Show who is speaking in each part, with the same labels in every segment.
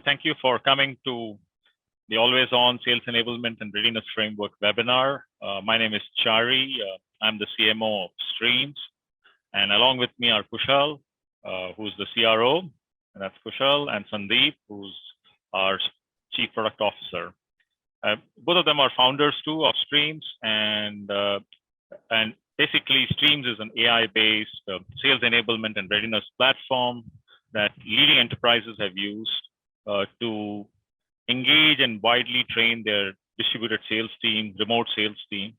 Speaker 1: Thank you for coming to the Always On Sales Enablement and Readiness Framework webinar. My name is Chari. I'm the CMO of Streams. And along with me are Kushal, who's the CRO, and that's Kushal, and Sandeep, who's our Chief Product Officer. Both of them are founders too of Streams, and basically Streams is an AI-based sales enablement and readiness platform that leading enterprises have used to engage and widely train their distributed sales team, remote sales team,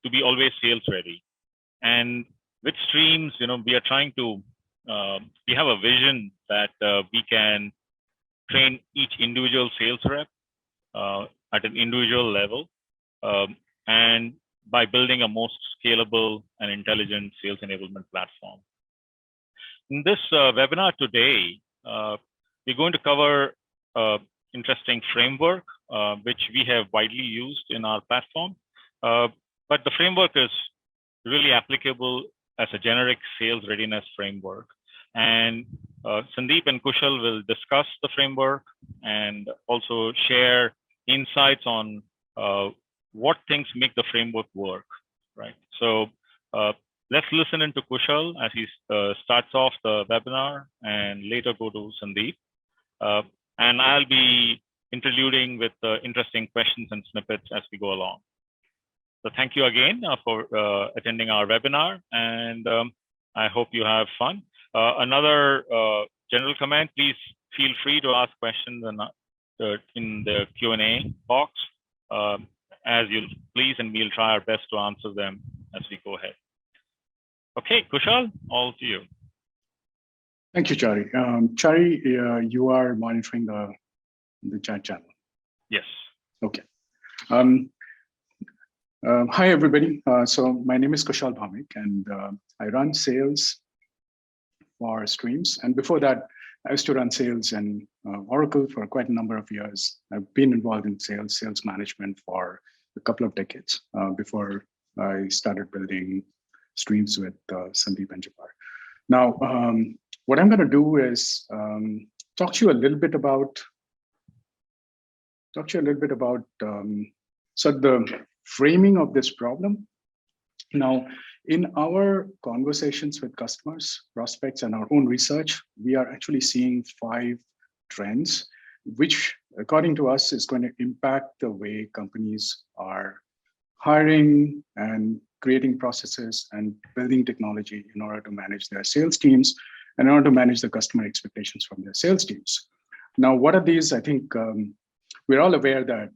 Speaker 1: to be always sales ready. And with Streams, we are trying to, we have a vision that we can train each individual sales rep at an individual level, and by building a most scalable and intelligent sales enablement platform. In this webinar today, we're going to cover interesting framework, which we have widely used in our platform. But the framework is really applicable as a generic sales readiness framework. And Sandeep and Kushal will discuss the framework and also share insights on what things make the framework work, right? So let's listen into Kushal as he starts off the webinar and later go to Sandeep. And I'll be interluding with interesting questions and snippets as we go along. So thank you again for attending our webinar, and I hope you have fun. Another general comment, please feel free to ask questions in the Q&A box as you'll please, and we'll try our best to answer them as we go ahead. Okay, Kushal, all to you.
Speaker 2: Thank you, Chari. Chari, you are monitoring the chat channel.
Speaker 1: Yes.
Speaker 2: Okay. Hi, everybody. So my name is Kushal Bhamik, and I run sales for Streams. And before that, I used to run sales in Oracle for quite a number of years. I've been involved in sales management for a couple of decades before I started building Streams with Sandeep and Jabbar. Now, what I'm going to do is talk to you a little bit about sort of the framing of this problem. Now, in our conversations with customers, prospects, and our own research, we are actually seeing 5 trends, which, according to us, is going to impact the way companies are hiring and creating processes and building technology in order to manage their sales teams and in order to manage the customer expectations from their sales teams. Now, what are these? I think we're all aware that,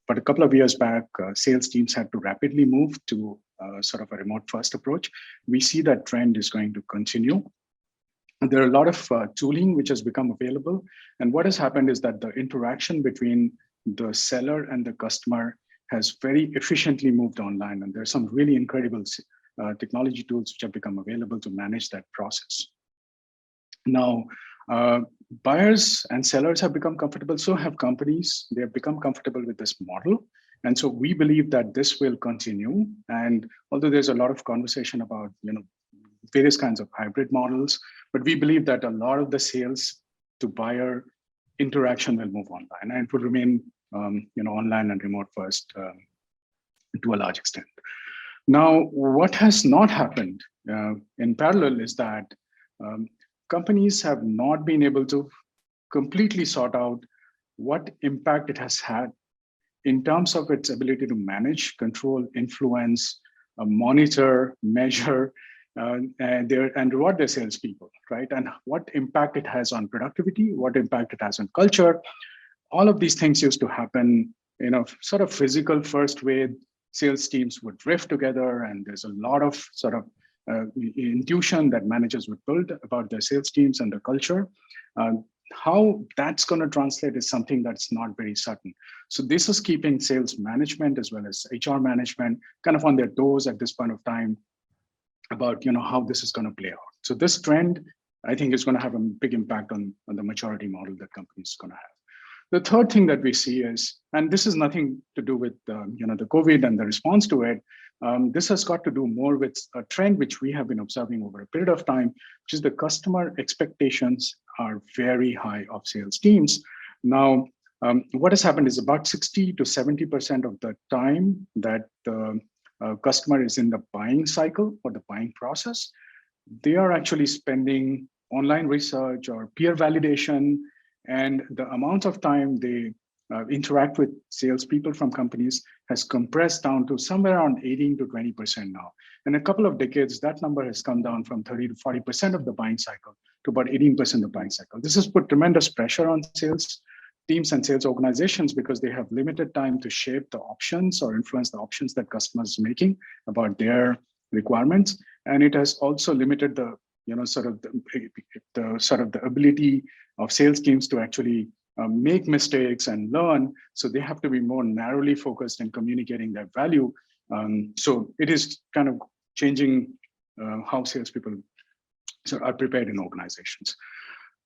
Speaker 2: but a couple of years back, sales teams had to rapidly move to sort of a remote first approach. We see that trend is going to continue. And there are a lot of tooling which has become available. And what has happened is that the interaction between the seller and the customer has very efficiently moved online. And there's some really incredible technology tools which have become available to manage that process. Now, buyers and sellers have become comfortable, so have companies. They have become comfortable with this model. And so we believe that this will continue. And although there's a lot of conversation about various kinds of hybrid models, but we believe that a lot of the sales to buyer interaction will move online, and it will remain online and remote first to a large extent. Now, what has not happened in parallel is that companies have not been able to completely sort out what impact it has had in terms of its ability to manage, control, influence, monitor, measure, and reward their salespeople, right? And what impact it has on productivity, what impact it has on culture. All of these things used to happen in a sort of physical first way. Sales teams would drift together, and there's a lot of sort of intuition that managers would build about their sales teams and the culture. How that's going to translate is something that's not very certain. So this is keeping sales management as well as HR management kind of on their toes at this point of time about how this is going to play out. So this trend, I think, is going to have a big impact on the maturity model that companies are going to have. The third thing that we see is, and this is nothing to do with the COVID and the response to it. This has got to do more with a trend which we have been observing over a period of time, which is the customer expectations are very high of sales teams. Now, what has happened is about 60 to 70% of the time that the customer is in the buying cycle or the buying process, they are actually spending online research or peer validation, and the amount of time they interact with salespeople from companies has compressed down to somewhere around 18 to 20% now. In a couple of decades, that number has come down from 30 to 40% of the buying cycle to about 18% of the buying cycle. This has put tremendous pressure on sales teams and sales organizations because they have limited time to shape the options or influence the options that customers are making about their requirements. And it has also limited the, the ability of sales teams to actually make mistakes and learn. So they have to be more narrowly focused in communicating their value. So it is kind of changing how salespeople are prepared in organizations.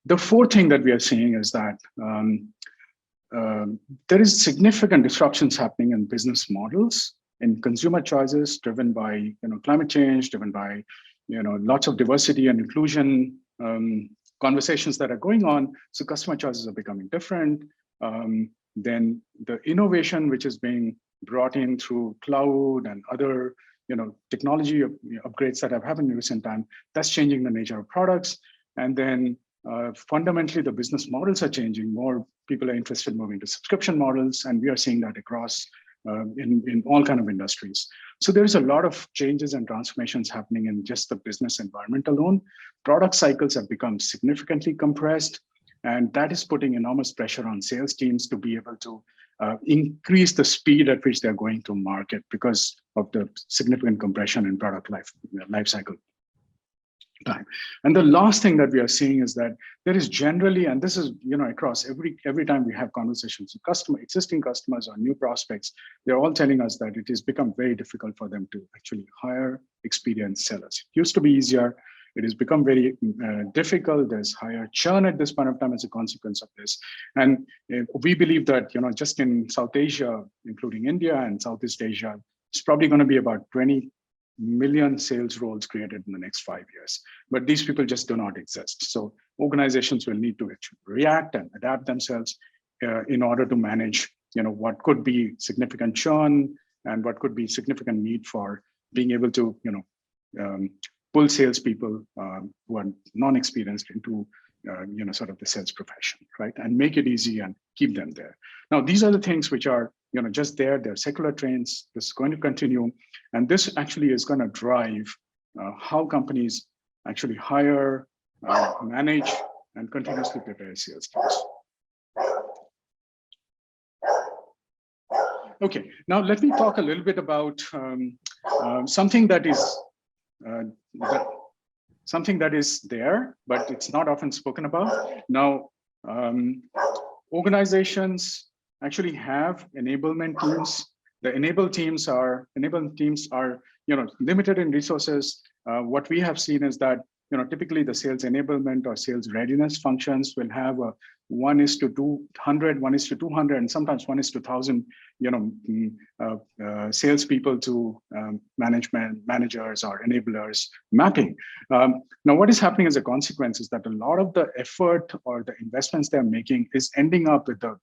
Speaker 2: The fourth thing that we are seeing is that there is significant disruptions happening in business models and consumer choices driven by climate change, driven by lots of diversity and inclusion conversations that are going on. So customer choices are becoming different. Then the innovation which is being brought in through cloud and other technology upgrades that have happened in recent time, that's changing the nature of products. And then fundamentally, the business models are changing. More people are interested in moving to subscription models, and we are seeing that across in all kind of industries. So there's a lot of changes and transformations happening in just the business environment alone. Product cycles have become significantly compressed, and that is putting enormous pressure on sales teams to be able to increase the speed at which they're going to market because of the significant compression in product life cycle time. And the last thing that we are seeing is that there is generally, and this is across every time we have conversations with existing customers or new prospects, they're all telling us that it has become very difficult for them to actually hire experienced sellers. It used to be easier. It has become very difficult. There's higher churn at this point of time as a consequence of this. And we believe that just in South Asia, including India and Southeast Asia, it's probably going to be about 20 million sales roles created in the next 5 years. But these people just do not exist. So organizations will need to actually react and adapt themselves in order to manage what could be significant churn and what could be significant need for being able to pull salespeople who are non-experienced into sort of the sales profession, right? And make it easy and keep them there. Now, these are the things which are just there. They're secular trends. This is going to continue. And this actually is going to drive how companies actually hire, manage, and continuously prepare sales teams. Okay, now let me talk a little bit about something that is there, but it's not often spoken about. Now, organizations actually have enablement teams. The enablement teams are limited in resources. What we have seen is that typically the sales enablement or sales readiness functions will have a 1:200, 1:200, and sometimes 1:1000 salespeople to managers or enablers mapping. Now, what is happening as a consequence is that a lot of the effort or the investments they're making is ending up with the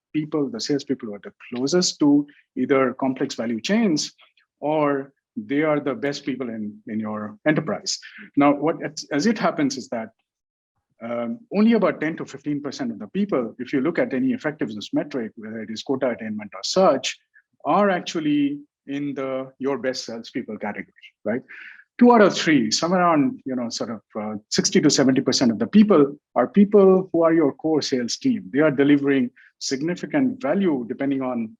Speaker 2: salespeople who are the closest to either complex value chains, or they are the best people in your enterprise. Now, as it happens is that only about 10 to 15% of the people, if you look at any effectiveness metric, whether it is quota attainment or such, are actually in your best salespeople category, right? 2 out of 3, somewhere around 60 to 70% of the people are people who are your core sales team. They are delivering significant value depending on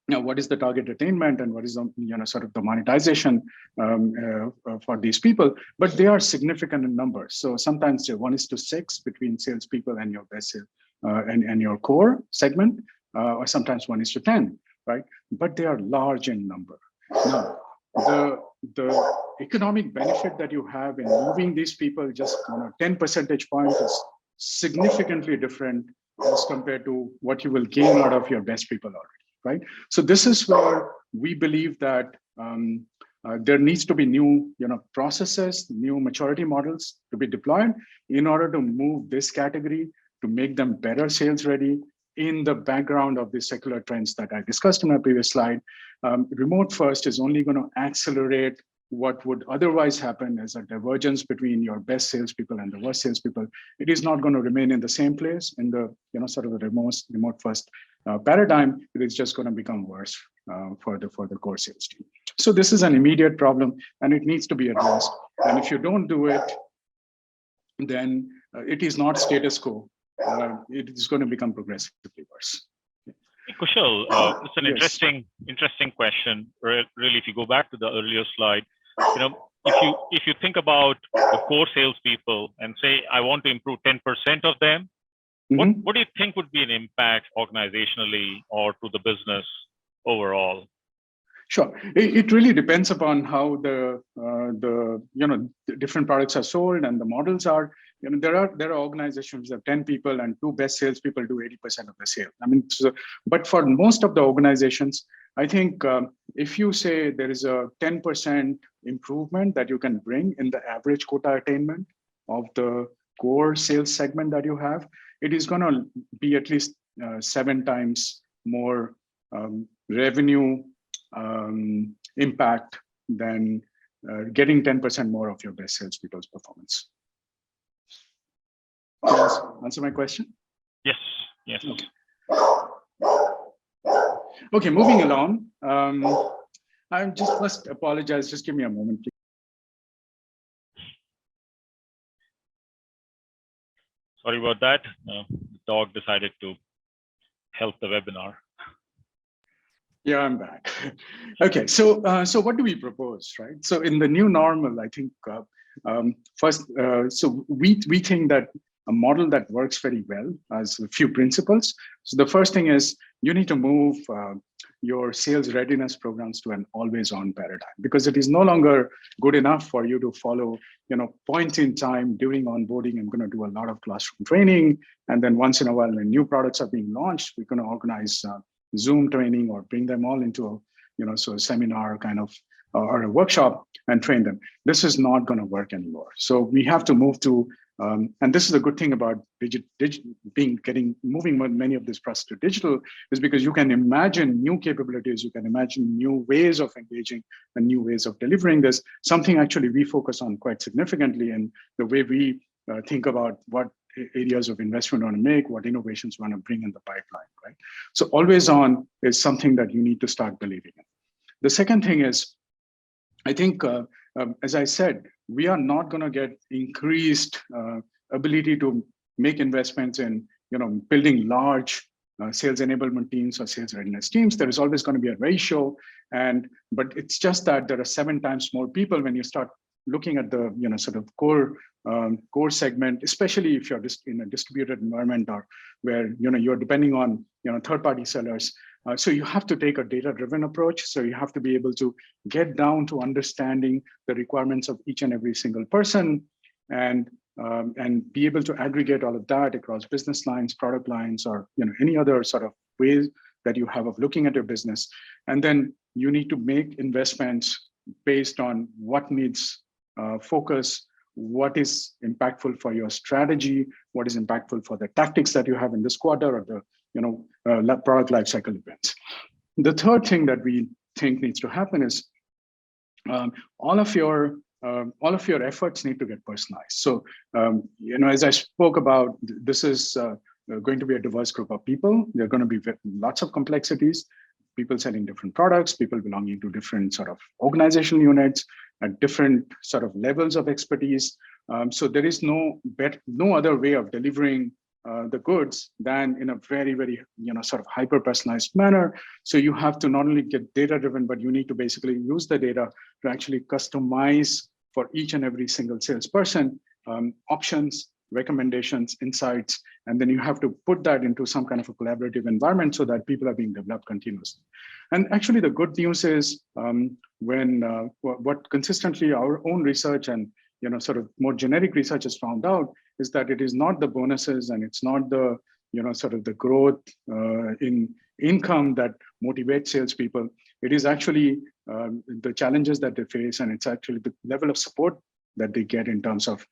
Speaker 2: what is the target attainment and what is the monetization for these people, but they are significant in numbers. So sometimes they're 1:6 between salespeople and your best and your core segment, or sometimes 1:10, right? But they are large in number. Now, the economic benefit that you have in moving these people just 10 percentage points is significantly different as compared to what you will gain out of your best people already. Right. So this is where we believe that there needs to be new, processes, new maturity models to be deployed in order to move this category, to make them better sales ready, in the background of the secular trends that I discussed in my previous slide, remote first is only going to accelerate what would otherwise happen as a divergence between your best salespeople and the worst salespeople. It is not going to remain in the same place in the sort of the remote first paradigm. It is just going to become worse for the core sales team. So this is an immediate problem, and it needs to be addressed. And if you don't do it, then it is not status quo. It is going to become progressively worse.
Speaker 1: Kushal, it's an interesting question. Really, if you go back to the earlier slide, if you think about the core salespeople and say, I want to improve 10% of them, what do you think would be an impact organizationally or to the business overall?
Speaker 2: Sure. It really depends upon how the different products are sold and the models are. There are organizations that have 10 people and 2 best salespeople do 80% of the sale. I mean, but for most of the organizations, I think if you say there is a 10% improvement that you can bring in the average quota attainment of the core sales segment that you have, it is going to be at least 7 times more revenue impact than getting 10% more of your best salespeople's performance. Yes, answer my question?
Speaker 1: Yes.
Speaker 2: Okay, moving along. I just must apologize. Just give me a moment, please.
Speaker 1: Sorry about that. The dog decided to help the webinar.
Speaker 2: Yeah, I'm back. Okay, so what do we propose, right? So in the new normal, I think first, so we think that a model that works very well has a few principles. So the first thing is you need to move your sales readiness programs to an always-on paradigm, because it is no longer good enough for you to follow, point in time during onboarding. I'm going to do a lot of classroom training, and then once in a while, when new products are being launched, we're going to organize Zoom training or bring them all into a seminar kind of or a workshop and train them. This is not going to work anymore. So we have to move to, and this is a good thing about moving many of this process to digital, is because you can imagine new capabilities, you can imagine new ways of engaging and new ways of delivering this. Something actually we focus on quite significantly in the way we think about what areas of investment we want to make, what innovations we want to bring in the pipeline, right? So always on is something that you need to start believing in. The second thing is, I think, as I said, we are not going to get increased ability to make investments in, building large sales enablement teams or sales readiness teams. There is always going to be a ratio, but it's just that there are 7 times more people when you start looking at the sort of core segment, especially if you're just in a distributed environment or where you're depending on third-party sellers. So you have to take a data-driven approach. So you have to be able to get down to understanding the requirements of each and every single person, and be able to aggregate all of that across business lines, product lines, or any other sort of ways that you have of looking at your business. And then you need to make investments based on what needs focus, what is impactful for your strategy, what is impactful for the tactics that you have in this quarter or the product lifecycle events. The third thing that we think needs to happen is all of your efforts need to get personalized. So as I spoke about, this is going to be a diverse group of people. There are going to be lots of complexities. People selling different products, people belonging to different sort of organizational units at different sort of levels of expertise. So there is no other way of delivering the goods than in a very, very sort of hyper-personalized manner. So you have to not only get data-driven, but you need to basically use the data to actually customize for each and every single salesperson options, recommendations, insights, and then you have to put that into some kind of a collaborative environment so that people are being developed continuously. And actually, the good news is what consistently our own research and sort of more generic research has found out is that it is not the bonuses and it's not the sort of the growth in income that motivates salespeople. It is actually the challenges that they face, and it's actually the level of support that they get in terms of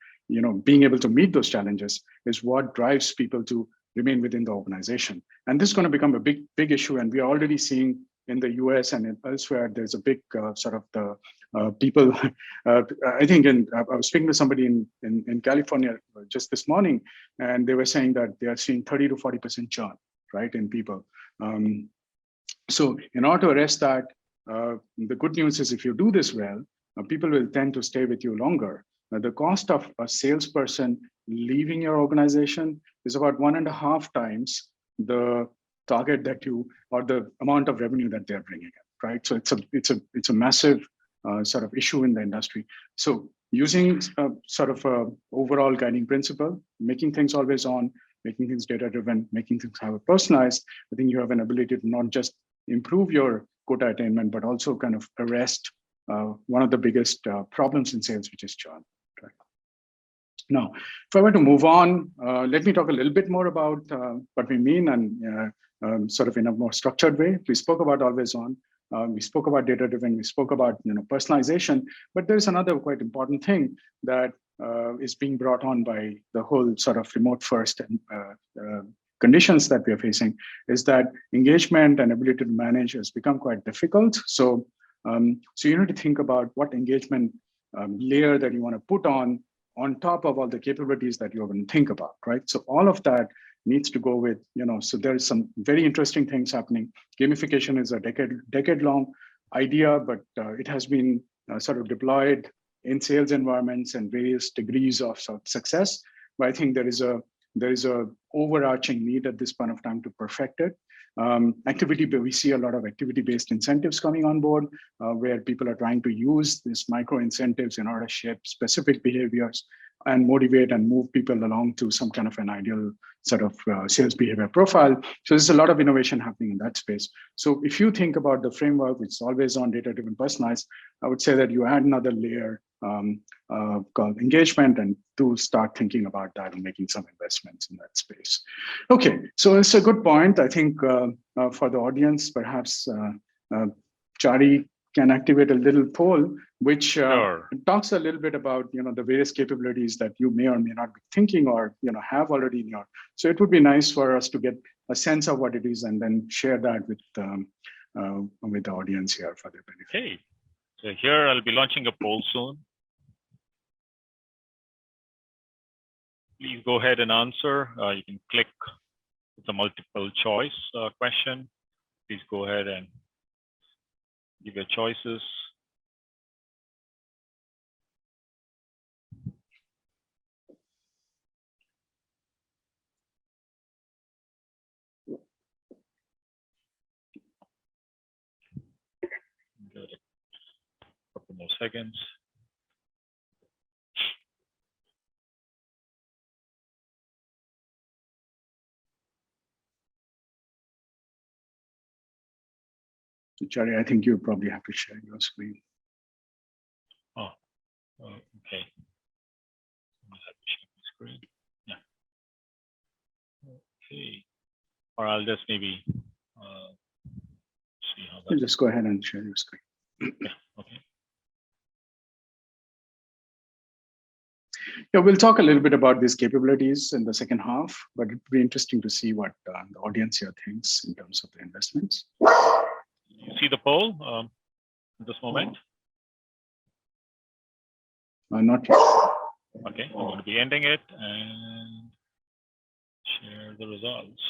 Speaker 2: being able to meet those challenges is what drives people to remain within the organization. And this is going to become a big issue. And we are already seeing in the US and elsewhere, there's a big sort of the people, I think I was speaking to somebody in California just this morning, and they were saying that they are seeing 30 to 40% churn, right, in people. So in order to arrest that, the good news is if you do this well, people will tend to stay with you longer. The cost of a salesperson leaving your organization is about 1.5 times the target that you, or the amount of revenue that they're bringing in, right? So it's a massive sort of issue in the industry. So using sort of a overall guiding principle, making things always on, making things data-driven, making things hyper personalized, I think you have an ability to not just improve your quota attainment, but also kind of arrest one of the biggest problems in sales, which is churn. Right? Now, if I were to move on, let me talk a little bit more about what we mean and sort of in a more structured way. We spoke about always on. We spoke about data-driven. We spoke about personalization. But there's another quite important thing that is being brought on by the whole sort of remote-first conditions that we are facing, is that engagement and ability to manage has become quite difficult. So you need to think about what engagement layer that you want to put on top of all the capabilities that you're going to think about, right? So all of that needs to go with, so there's some very interesting things happening. Gamification is a decade-long idea, but it has been sort of deployed in sales environments and various degrees of success. But I think there is a overarching need at this point of time to perfect it. We see a lot of activity-based incentives coming on board, where people are trying to use these micro incentives in order to shape specific behaviors and motivate and move people along to some kind of an ideal sort of sales behavior profile. So there's a lot of innovation happening in that space. So if you think about the framework, which is always on data-driven personalized, I would say that you add another layer called engagement, and to start thinking about that and making some investments in that space. Okay, so it's a good point. I think for the audience, perhaps Chari can activate a little poll, which
Speaker 1: Sure.
Speaker 2: talks a little bit about the various capabilities that you may or may not be thinking or have already in your. So it would be nice for us to get a sense of what it is and then share that with the audience here for their benefit.
Speaker 1: Okay, so here I'll be launching a poll soon. Please go ahead and answer. You can click the multiple choice question. Please go ahead and give your choices. Give it a couple more seconds.
Speaker 2: Chari, I think you probably have to share your screen.
Speaker 1: Oh, okay. I have to share my screen. Yeah. Okay. Or I'll just maybe see how that.
Speaker 2: Just go ahead and share your screen.
Speaker 1: Yeah. Okay.
Speaker 2: Yeah, we'll talk a little bit about these capabilities in the second half, but it'd be interesting to see what the audience here thinks in terms of the investments.
Speaker 1: You see the poll at this moment?
Speaker 2: Not yet.
Speaker 1: Okay, I'm going to be ending it and share the results.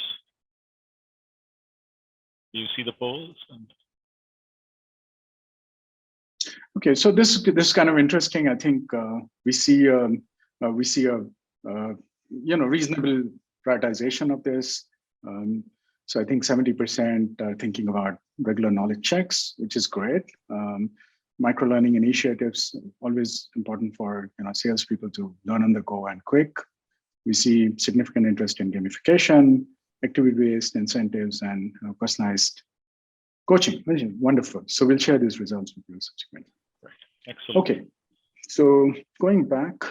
Speaker 1: Do you see the polls?
Speaker 2: Okay, so this is kind of interesting. I think we see a reasonable prioritization of this. So I think 70% are thinking about regular knowledge checks, which is great. Micro learning initiatives, always important for salespeople to learn on the go and quick. We see significant interest in gamification, activity-based incentives, and personalized coaching. Wonderful. So we'll share these results with you subsequently.
Speaker 1: Right. Excellent.
Speaker 2: Okay. So going back.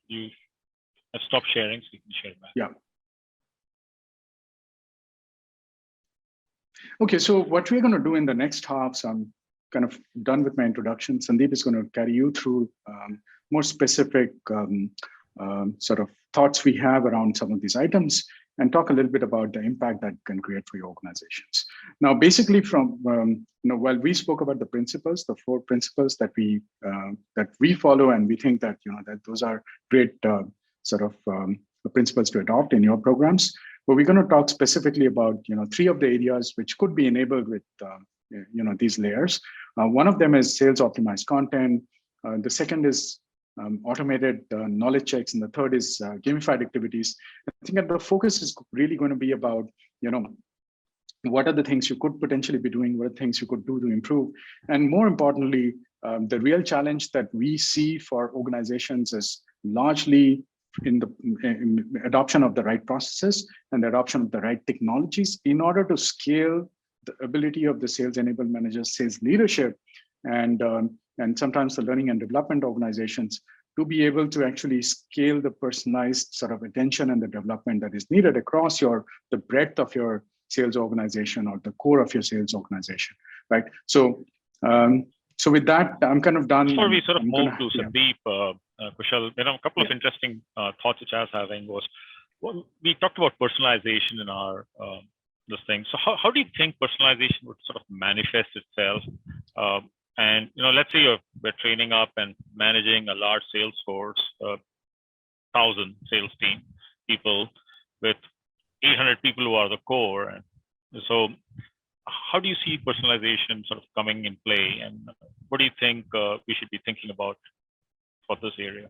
Speaker 1: You stop sharing so you can share back.
Speaker 2: Yeah. Okay, so what we're going to do in the next half, so I'm kind of done with my introduction. Sandeep is going to carry you through more specific sort of thoughts we have around some of these items, and talk a little bit about the impact that can create for your organizations. Now, basically, from while we spoke about the principles, the 4 principles that we follow, and we think that that those are great sort of principles to adopt in your programs. But we're going to talk specifically about 3 of the areas which could be enabled with these layers. One of them is sales optimized content. The second is automated knowledge checks, and the third is gamified activities. I think that the focus is really going to be about what are the things you could potentially be doing, what are the things you could do to improve, and more importantly, the real challenge that we see for organizations is largely in the adoption of the right processes and the adoption of the right technologies in order to scale the ability of the sales enablement managers, sales leadership, and sometimes the learning and development organizations to be able to actually scale the personalized sort of attention and the development that is needed across the breadth of your sales organization or the core of your sales organization, right? So, so with that, I'm kind of done.
Speaker 1: Before we sort of move to Sandeep, Kushal, a couple of interesting thoughts which I was having was, well, we talked about personalization in our this thing. So how do you think personalization would sort of manifest itself? And let's say we're training up and managing a large sales force, 1,000 sales team people with 800 people who are the core. And so how do you see personalization sort of coming in play? And what do you think we should be thinking about for this area?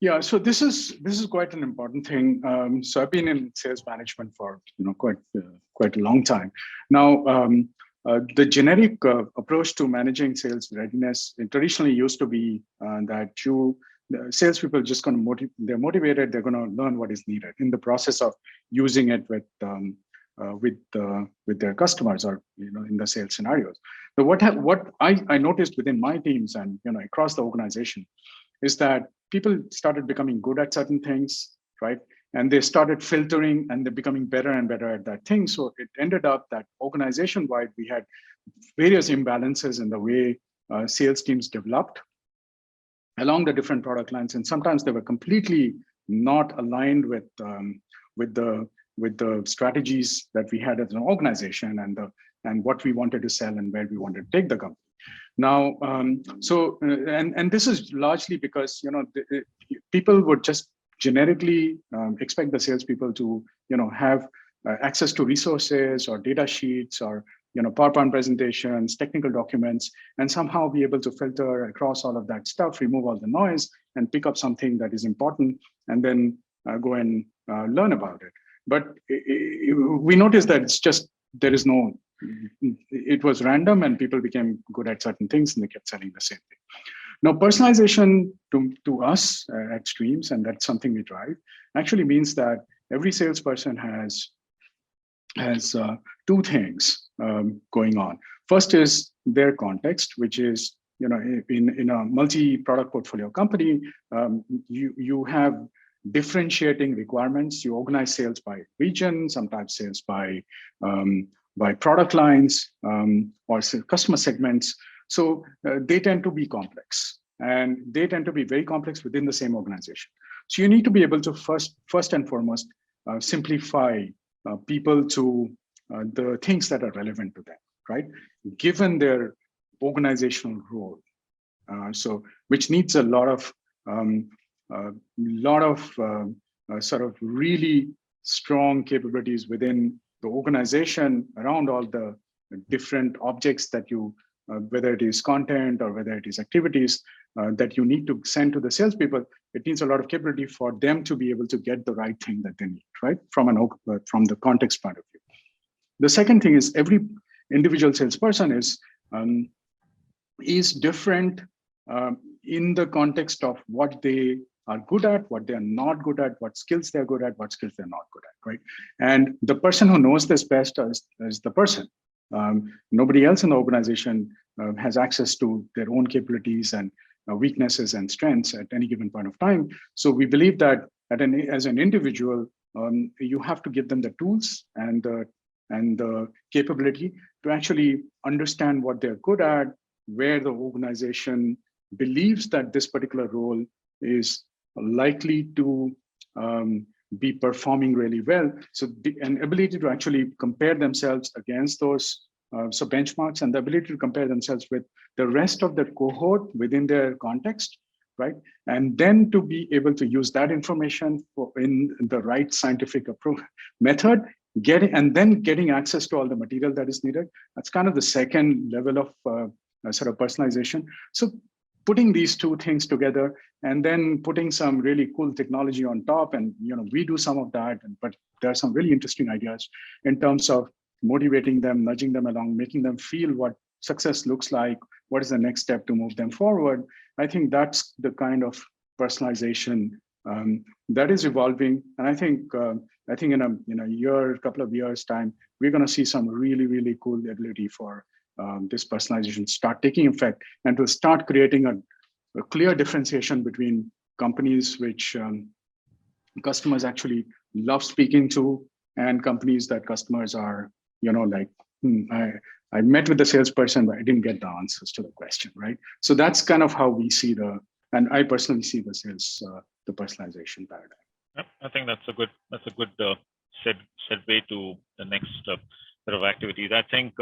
Speaker 2: Yeah, so this is quite an important thing. So I've been in sales management for quite a long time now. The generic approach to managing sales readiness, it traditionally used to be that salespeople just going to they're motivated, they're going to learn what is needed in the process of using it with their customers or in the sales scenarios. So what I noticed within my teams and across the organization is that people started becoming good at certain things, right? And they started filtering and they're becoming better and better at that thing. So it ended up that organization-wide, we had various imbalances in the way sales teams developed along the different product lines. And sometimes they were completely not aligned with the strategies that we had as an organization and what we wanted to sell and where we wanted to take the company. Now, and this is largely because people would just generically expect the salespeople to have access to resources or data sheets or PowerPoint presentations, technical documents, and somehow be able to filter across all of that stuff, remove all the noise, and pick up something that is important, and then go and learn about it. But we noticed that it was random, and people became good at certain things, and they kept selling the same thing. Now, personalization to us at Streams, and that's something we drive, actually means that every salesperson has 2 things going on. First is their context, which is in a multi-product portfolio company, you have differentiating requirements. You organize sales by region, sometimes sales by product lines or customer segments. So they tend to be complex, and they tend to be very complex within the same organization. So you need to be able to first and foremost simplify people to the things that are relevant to them, right? Given their organizational role, so which needs a lot of sort of really strong capabilities within the organization around all the different objects that you, whether it is content or whether it is activities that you need to send to the salespeople. It needs a lot of capability for them to be able to get the right thing that they need, right? From the context point of view. The second thing is every individual salesperson is different in the context of what they are good at, what they are not good at, what skills they're good at, what skills they're not good at, right? And the person who knows this best is the person. Nobody else in the organization has access to their own capabilities and weaknesses and strengths at any given point of time. So we believe that as an individual, you have to give them the tools and the capability to actually understand what they're good at, where the organization believes that this particular role is likely to be performing really well. So an ability to actually compare themselves against those so benchmarks, and the ability to compare themselves with the rest of the cohort within their context, right? And then to be able to use that information in the right scientific approach method, getting access to all the material that is needed. That's kind of the second level of sort of personalization. So putting these two things together and then putting some really cool technology on top, and we do some of that, but there are some really interesting ideas in terms of motivating them, nudging them along, making them feel what success looks like, what is the next step to move them forward. I think that's the kind of personalization that is evolving. And I think in a year, couple of years time, we're going to see some really, really cool ability for this personalization start taking effect, and to start creating a clear differentiation between companies which customers actually love speaking to, and companies that customers are, like, I met with the salesperson, but I didn't get the answers to the question, right? So that's kind of how we see and I personally see the sales, the personalization paradigm.
Speaker 1: Yep, I think that's a good segue to the next set of activities. I think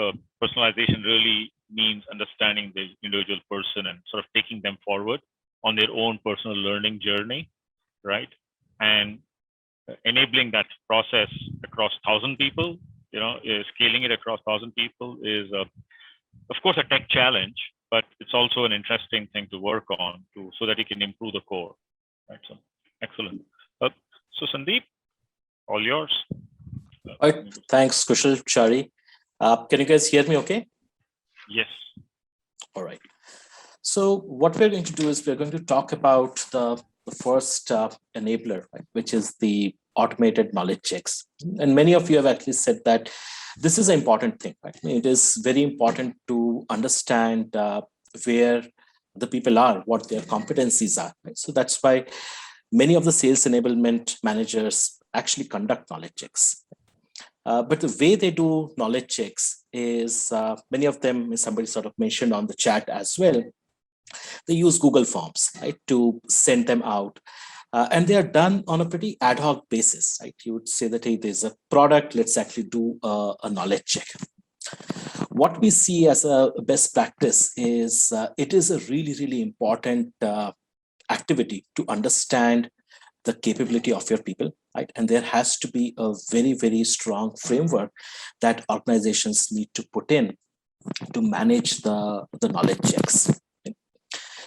Speaker 1: personalization really means understanding the individual person and sort of taking them forward on their own personal learning journey, right? And enabling that process across 1,000 people, scaling it across 1,000 people is, of course, a tech challenge, but it's also an interesting thing to work on so that you can improve the core, right? So, excellent. So, Sandeep, all yours.
Speaker 3: All right. Thanks, Kushal, Chari. Can you guys hear me okay?
Speaker 1: Yes.
Speaker 3: All right. So what we're going to do is we're going to talk about the first enabler, right, which is the automated knowledge checks. And many of you have actually said that this is an important thing, right? It is very important to understand where the people are, what their competencies are, right? So that's why many of the sales enablement managers actually conduct knowledge checks. But the way they do knowledge checks is many of them, as somebody sort of mentioned on the chat as well, they use Google Forms, right, to send them out. And they are done on a pretty ad hoc basis, right? You would say that, hey, there's a product, let's actually do a knowledge check. What we see as a best practice is it is a really, really important activity to understand the capability of your people, right? And there has to be a very, very strong framework that organizations need to put in to manage the knowledge checks.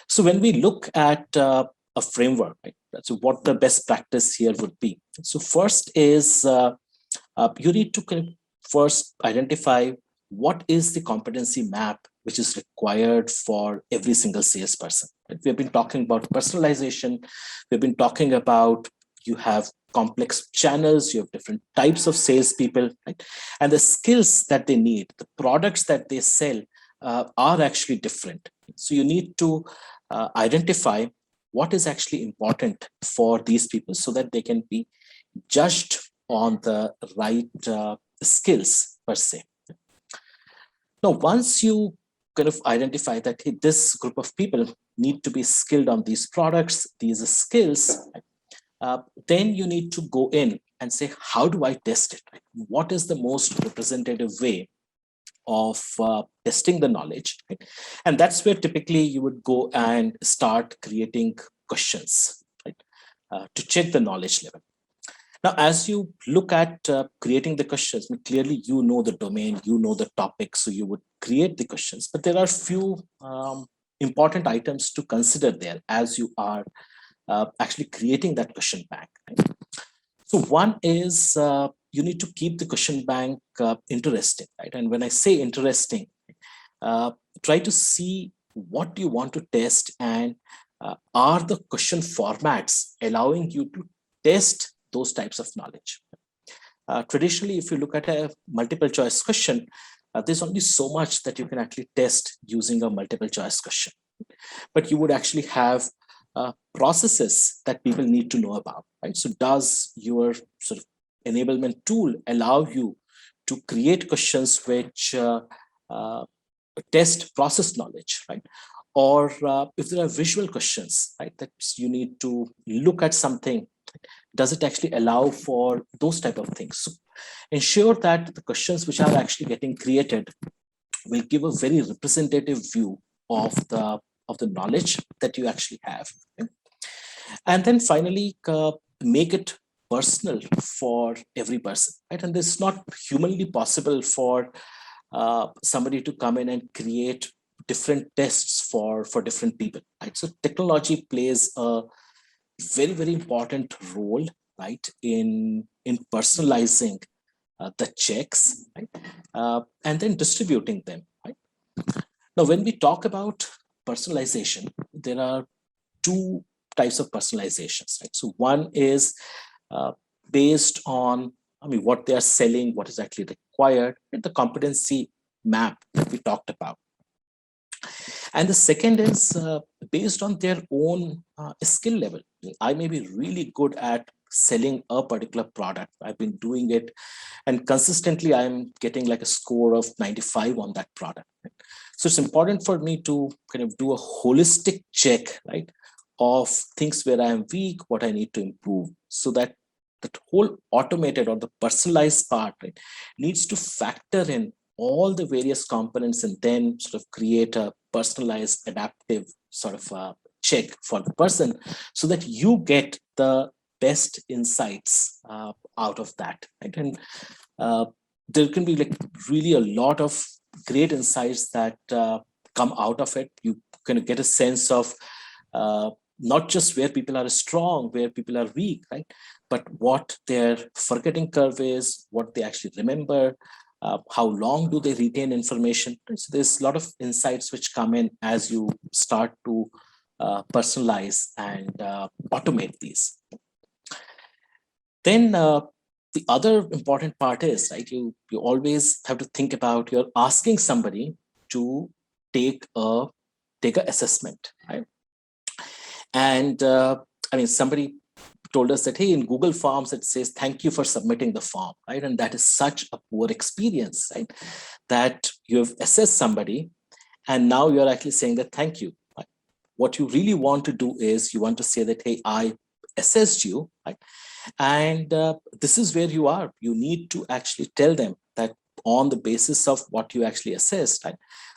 Speaker 3: So when we look at a framework, right, so what the best practice here would be. So first is you need to first identify what is the competency map which is required for every single salesperson. Right? We have been talking about personalization. We've been talking about you have complex channels, you have different types of salespeople, right? And the skills that they need, the products that they sell are actually different. So you need to identify what is actually important for these people so that they can be judged on the right skills per se. Now, once you kind of identify that, hey, this group of people need to be skilled on these products, these skills, then you need to go in and say, how do I test it? Right? What is the most representative way of testing the knowledge? Right? And that's where typically you would go and start creating questions, right, to check the knowledge level. Now, as you look at creating the questions, clearly you know the domain, you know the topic, so you would create the questions. But there are few important items to consider there as you are actually creating that question bank. Right? So one is you need to keep the question bank interesting, right? And when I say interesting, try to see what you want to test, and are the question formats allowing you to test those types of knowledge. Traditionally, if you look at a multiple choice question, there's only so much that you can actually test using a multiple choice question. But you would actually have processes that people need to know about, right? So does your sort of enablement tool allow you to create questions which test process knowledge, right? or if there are visual questions, right, that you need to look at something, does it actually allow for those type of things? So ensure that the questions which are actually getting created will give a very representative view of the knowledge that you actually have. Okay? And then finally, make it personal for every person, right? And this is not humanly possible for somebody to come in and create different tests for different people, right? So technology plays a very important role, right, in personalizing the checks, right, and then distributing them, right. Now when we talk about personalization, there are two types of personalizations, right? So one is uh, based on, I mean, what they are selling, what is actually required, and the competency map that we talked about. And the second is based on their own skill level. I may be really good at selling a particular product. I've been doing it, and consistently I'm getting like a score of 95 on that product. Right? So it's important for me to kind of do a holistic check, right, of things where I am weak, what I need to improve, so that that whole automated or the personalized part, right, needs to factor in all the various components and then sort of create a personalized adaptive sort of check for the person, so that you get the best insights out of that, right? And there can be like really a lot of great insights that come out of it. You kind of get a sense of not just where people are strong, where people are weak, right, but what their forgetting curve is, what they actually remember, how long do they retain information. So there's a lot of insights which come in as you start to personalize and automate these. Then the other important part is, right, you always have to think about, you're asking somebody to take a assessment, right? And I mean, somebody told us that, hey, in Google Forms, it says, thank you for submitting the form, right? And that is such a poor experience, right? That you have assessed somebody and now you're actually saying that, thank you. Right? What you really want to do is you want to say that, hey, I assessed you, right? And this is where you are. You need to actually tell them that on the basis of what you actually assessed, right,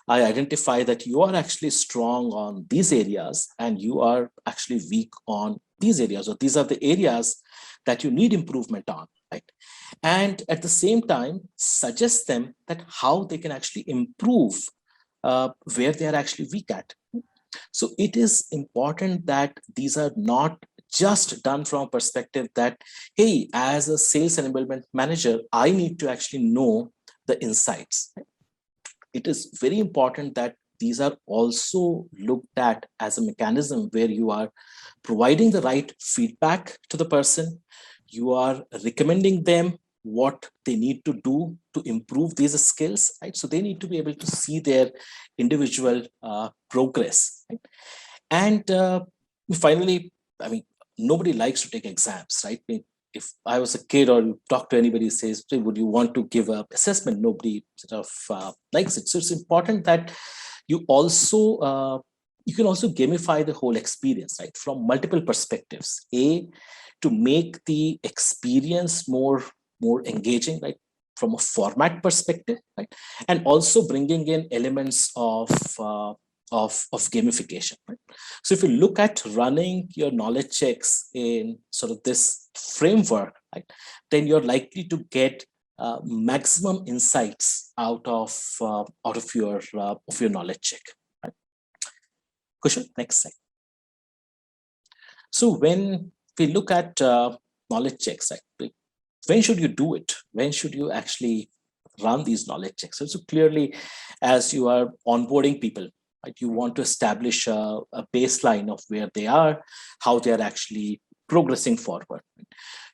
Speaker 3: I identify that you are actually strong on these areas and you are actually weak on these areas, or these are the areas that you need improvement on, right? And at the same time, suggest them that how they can actually improve where they are actually weak at. So it is important that these are not just done from a perspective that, hey, as a sales enablement manager, I need to actually know the insights. It is very important that these are also looked at as a mechanism where you are providing the right feedback to the person, you are recommending them what they need to do to improve these skills, right? So they need to be able to see their individual progress, right? And finally, I mean, nobody likes to take exams, right? I mean, if I was a kid or you talk to anybody who says, hey, would you want to give an assessment? Nobody sort of likes it. So it's important that you also, you can also gamify the whole experience, right? From multiple perspectives. A, to make the experience more engaging, right? From a format perspective, right? And also bringing in elements of gamification, right? So if you look at running your knowledge checks in sort of this framework, right, then you're likely to get maximum insights out of your knowledge check. Right? Kushal, next slide. So when we look at knowledge checks, right, when should you do it? When should you actually run these knowledge checks? So clearly, as you are onboarding people, right, you want to establish a baseline of where they are, how they are actually progressing forward.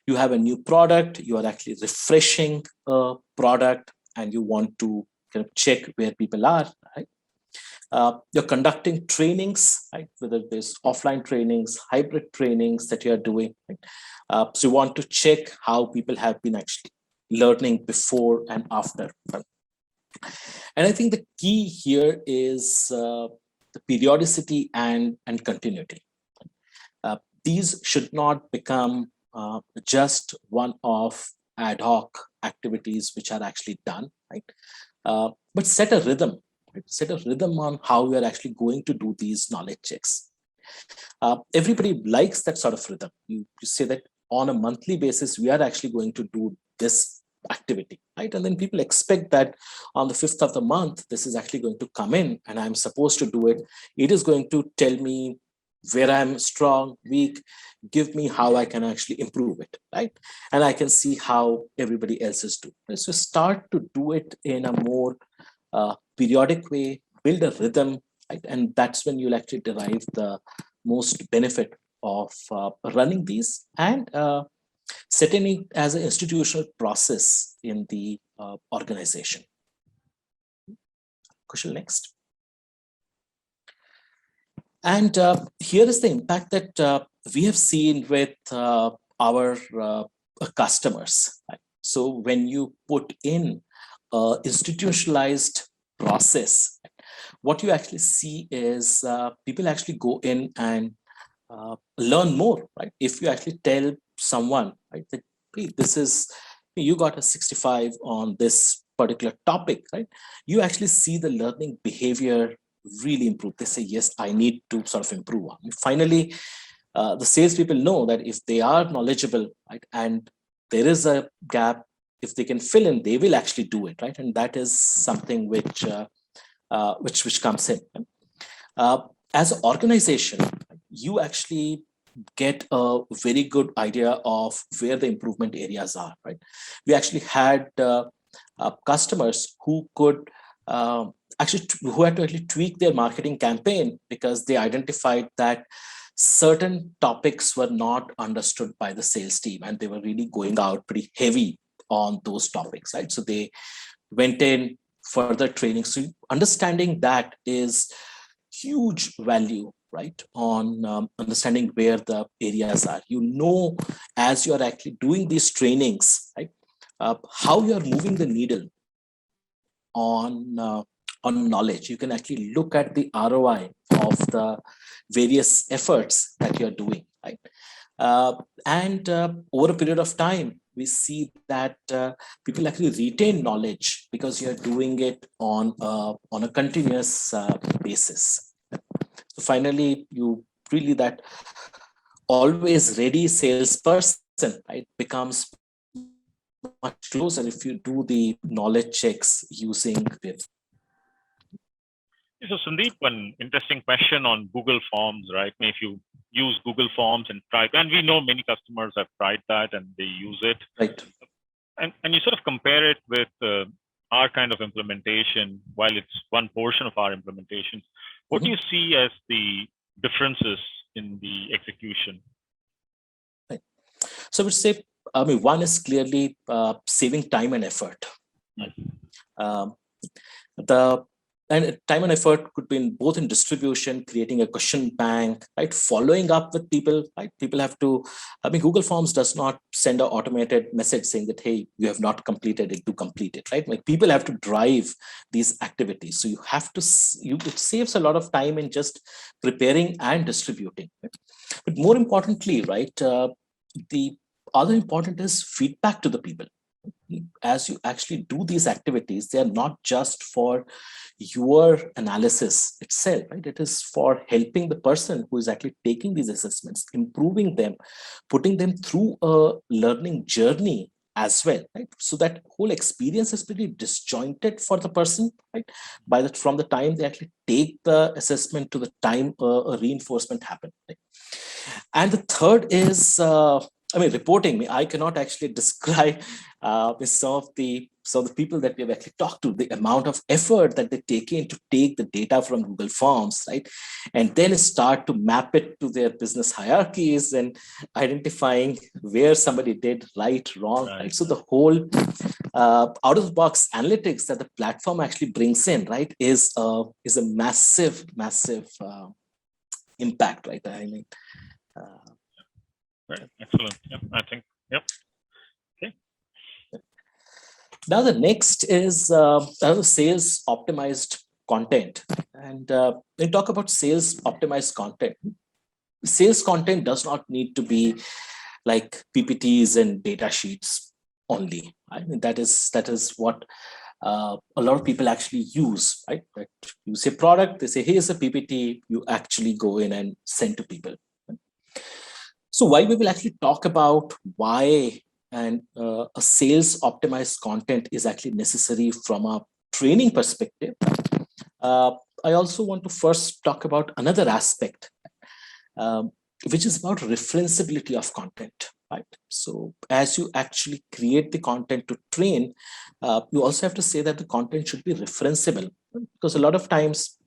Speaker 3: You have a new product, you are actually refreshing a product, and you want to kind of check where people are, right? You're conducting trainings, right? Whether there's offline trainings, hybrid trainings that you're doing, right? So you want to check how people have been actually learning before and after. Right? And I think the key here is the the periodicity and continuity. These should not become just one of ad hoc activities which are actually done, right? But set a rhythm, right? Set a rhythm on how we are actually going to do these knowledge checks. Everybody likes that sort of rhythm. You say that on a monthly basis, we are actually going to do this activity, right? And then people expect that on the 5th of the month, this is actually going to come in and I'm supposed to do it. It is going to tell me where I'm strong, weak, give me how I can actually improve it, right? And I can see how everybody else is doing. Right? So start to do it in a more periodic way, build a rhythm, right? And that's when you'll actually derive the most benefit of running these and setting it as an institutional process in the organization. Kushal, next. And here is the impact that we have seen with our customers. Right? So when you put in institutionalized process, what you actually see is people actually go in and learn more, right? If you actually tell someone, right, that hey, this is, you got a 65 on this particular topic, right? You actually see the learning behavior really improve. They say, yes, I need to sort of improve on. Finally, the salespeople know that if they are knowledgeable, right, and there is a gap, if they can fill in, they will actually do it, right? And that is something which comes in. As an organization, you actually get a very good idea of where the improvement areas are, right? We actually had customers who could who had to actually tweak their marketing campaign because they identified that certain topics were not understood by the sales team and they were really going out pretty heavy on those topics, right? So they went in further training. So understanding that is huge value, right, on understanding where the areas are. You know, as you are actually doing these trainings, right, how you are moving the needle on knowledge. You can actually look at the ROI of the various efforts that you're doing, right? And over a period of time, we see that people actually retain knowledge because you're doing it on a continuous basis. So finally, you really that always ready salesperson, right, becomes much closer if you do the knowledge checks using with.
Speaker 1: So Sandeep, one interesting question on Google Forms, right? If you use Google Forms and try, and we know many customers have tried that and they use it.
Speaker 3: Right.
Speaker 1: And you sort of compare it with our kind of implementation, while it's one portion of our implementation. What do you see as the differences in the execution?
Speaker 3: Right. So I would say, I mean, one is clearly saving time and effort. Right? And time and effort could be in both in distribution, creating a question bank, right? Following up with people, right? People have to, I mean, Google Forms does not send an automated message saying that, hey, you have not completed it, to complete it, right? Like people have to drive these activities. So you have to, it saves a lot of time in just preparing and distributing. Right? But more importantly, right, the other important is feedback to the people. As you actually do these activities, they are not just for your analysis itself, right? It is for helping the person who is actually taking these assessments, improving them, putting them through a learning journey as well, right? So that whole experience is pretty disjointed for the person, right? From the time they actually take the assessment to the time a reinforcement happens. Right? And the third is, I mean, reporting. I cannot actually describe with some of the people that we have actually talked to, the amount of effort that they take in to take the data from Google Forms, right, and then start to map it to their business hierarchies and identifying where somebody did right, wrong, right. So the whole out of the box analytics that the platform actually brings in, right, is a massive impact, right? I mean.
Speaker 1: Right. Excellent. Yep. I think. Yep. Okay.
Speaker 3: Now the next is sales optimized content. And when we talk about sales optimized content, sales content does not need to be like PPTs and data sheets only. I mean, that is what a lot of people actually use, right? That you say product, they say, here's a PPT, you actually go in and send to people. So while we will actually talk about why and a sales optimized content is actually necessary from a training perspective, uh, I also want to first talk about another aspect, um, which is about referenceability of content, right? So as you actually create the content to train, you also have to say that the content should be referenceable, because a lot of times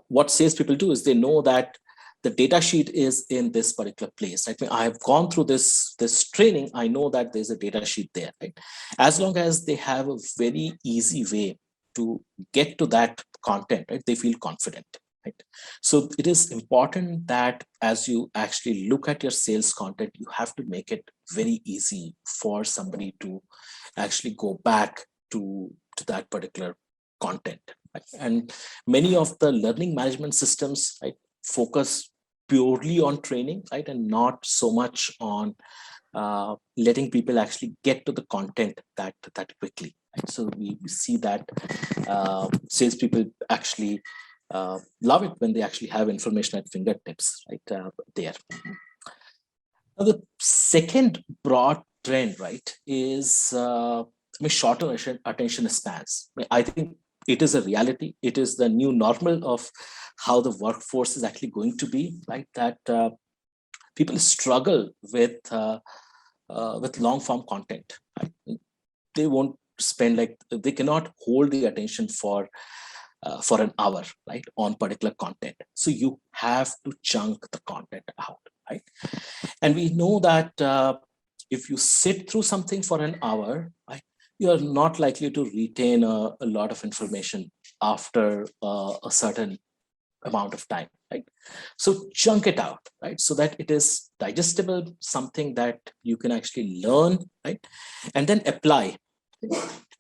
Speaker 3: what salespeople do is they know that the data sheet is in this particular place, right? I have gone through this training, I know that there's a data sheet there, right? As long as they have a very easy way to get to that content, right, they feel confident, right? So it is important that as you actually look at your sales content, you have to make it very easy for somebody to actually go back to that particular content, right? And many of the learning management systems, right, focus purely on training, right, and not so much on letting people actually get to the content that quickly, right? So we see that salespeople actually love it when they actually have information at fingertips, right, there. Now, the second broad trend, right, is shorter attention spans. I think it is a reality. It is the new normal of how the workforce is actually going to be, right? That people struggle with long form content. Right? They won't spend, like, they cannot hold the attention for an hour, right, on particular content. So you have to chunk the content out, right? And we know that if you sit through something for an hour, right, you are not likely to retain a lot of information after a certain amount of time, right? So chunk it out, right, so that it is digestible, something that you can actually learn, right, and then apply.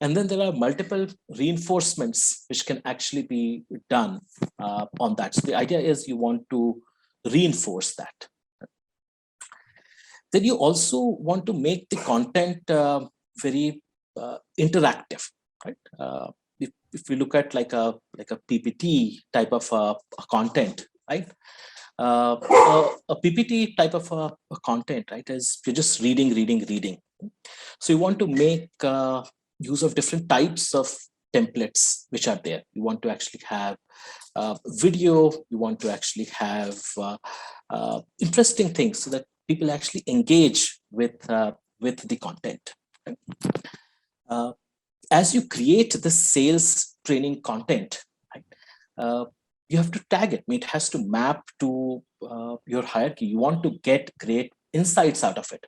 Speaker 3: And then there are multiple reinforcements which can actually be done on that. So the idea is you want to reinforce that. Then you also want to make the content very interactive, right? If we look at like a PPT type of a content, right? A PPT type of a content, right, is you're just reading. So you want to make use of different types of templates which are there. You want to actually have video. You want to actually have interesting things so that people actually engage with the content. Right? As you create the sales training content, right, you have to tag it. I mean, it has to map to your hierarchy. You want to get great insights out of it.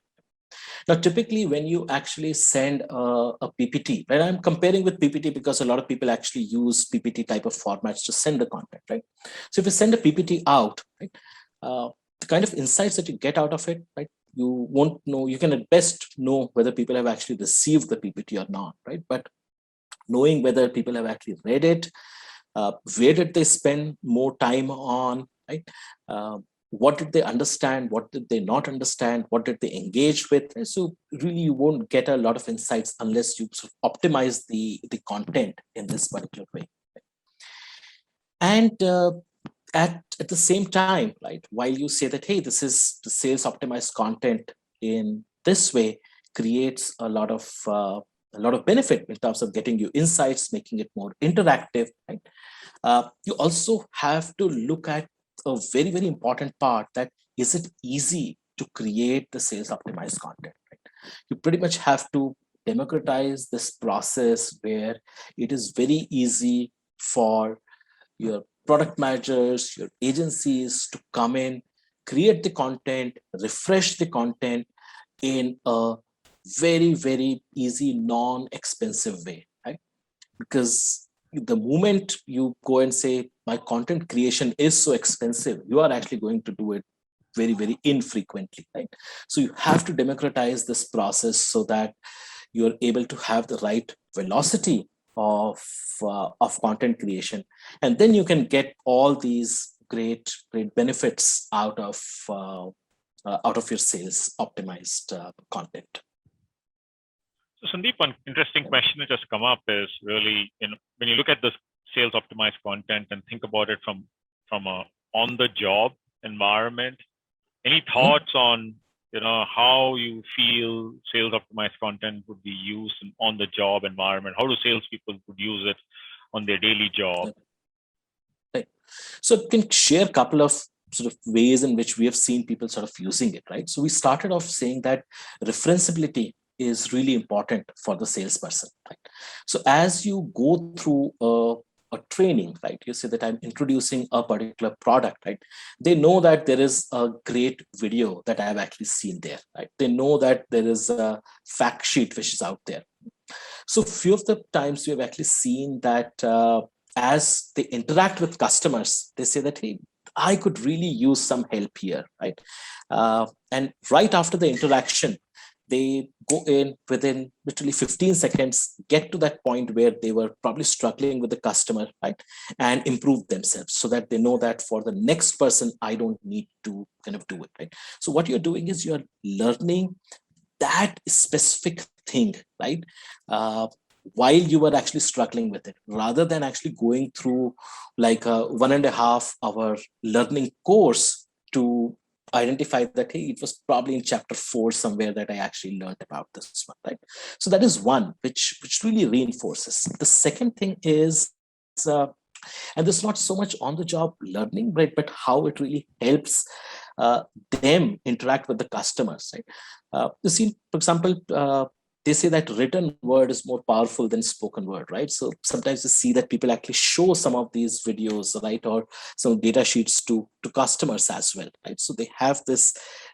Speaker 3: Now, typically, when you actually send a PPT, right, I'm comparing with PPT because a lot of people actually use PPT type of formats to send the content, right? So if you send a PPT out, right, the kind of insights that you get out of it, right, you won't know, you can at best know whether people have actually received the PPT or not, right? But knowing whether people have actually read it, where did they spend more time on, right? What did they understand? What did they not understand? What did they engage with? So really, you won't get a lot of insights unless you sort of optimize the content in this particular way. And at the same time, right, while you say that, hey, this is the sales optimized content in this way, creates a lot of benefit in terms of getting you insights, making it more interactive, right? You also have to look at a very, very important part, that is it easy to create the sales optimized content, right? You pretty much have to democratize this process where it is very easy for your product managers, your agencies to come in, create the content, refresh the content in a very, very easy, non-expensive way, right? Because the moment you go and say, my content creation is so expensive, you are actually going to do it very, very infrequently, right? So you have to democratize this process so that you're able to have the right velocity of content creation, and then you can get all these great benefits out of your sales optimized content.
Speaker 1: So Sandeep, one interesting question that has come up is really, when you look at this sales optimized content and think about it from a on the job environment, any thoughts on how you feel sales optimized content would be used in on the job environment? How do salespeople would use it on their daily job?
Speaker 3: Right. So can share a couple of sort of ways in which we have seen people sort of using it, right? So we started off saying that referenceability is really important for the salesperson, right? So as you go through a training, right, you say that I'm introducing a particular product, right? They know that there is a great video that I have actually seen there, right? They know that there is a fact sheet which is out there. So few of the times we have actually seen that as they interact with customers, they say that, hey, I could really use some help here, right? And right after the interaction, they go in within literally 15 seconds, get to that point where they were probably struggling with the customer, right? And improve themselves so that they know that for the next person, I don't need to kind of do it, right? So what you're doing is you're learning that specific thing, right? While you were actually struggling with it, rather than actually going through like a 1.5 hour learning course to identify that, hey, it was probably in chapter 4 somewhere that I actually learned about this one, right? So that is one which really reinforces. The second thing is, and this is not so much on the job learning, right, but how it really helps them interact with the customers, right? You see, for example, they say that written word is more powerful than spoken word, right? So sometimes you see that people actually show some of these videos, right, or some data sheets to customers as well, right? So they have this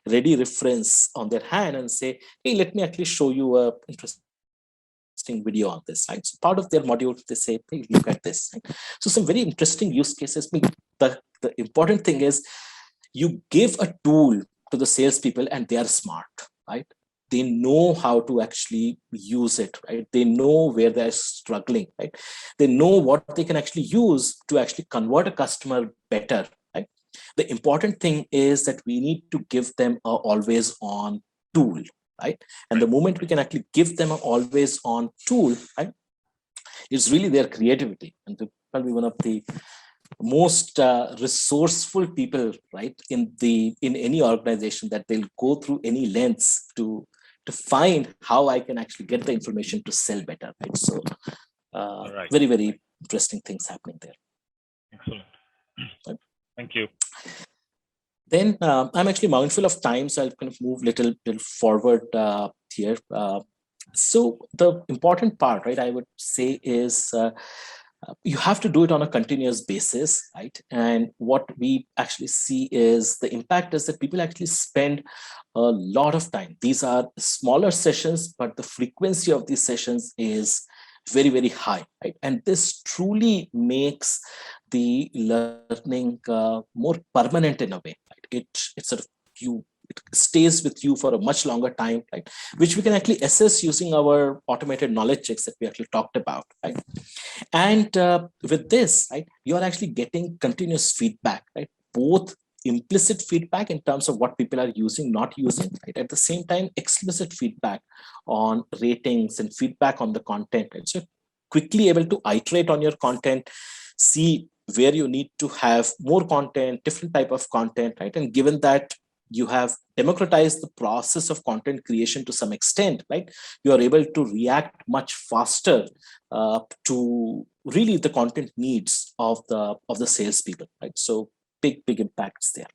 Speaker 3: ready reference on their hand and say, hey, let me actually show you a interesting video on this, right? So part of their module, they say, hey, look at this, right? So some very interesting use cases. The important thing is you give a tool to the salespeople and they are smart, right? They know how to actually use it, right? They know where they're struggling, right? They know what they can actually use to actually convert a customer better, right? The important thing is that we need to give them a always on tool, right? And the moment we can actually give them an always on tool, right, it's really their creativity. And probably one of the most resourceful people, right, in any organization, that they'll go through any lengths to find how I can actually get the information to sell better, right? So very, very interesting things happening there.
Speaker 1: Excellent. Right. Thank you.
Speaker 3: Then I'm actually mindful of time, so I'll kind of move little forward here. So the important part, right, I would say is you have to do it on a continuous basis, right? And what we actually see is the impact is that people actually spend a lot of time. These are smaller sessions, but the frequency of these sessions is very, very high, right? And this truly makes the learning more permanent in a way, right? It sort of it stays with you for a much longer time, right? Which we can actually assess using our automated knowledge checks that we actually talked about, right? And with this, right, you're actually getting continuous feedback, right? Both implicit feedback in terms of what people are using, not using, right? At the same time, explicit feedback on ratings and feedback on the content, right? So quickly able to iterate on your content, see where you need to have more content, different type of content, right? And given that you have democratized the process of content creation to some extent, right? You are able to react much faster to really the content needs of the salespeople, right? So big impacts there.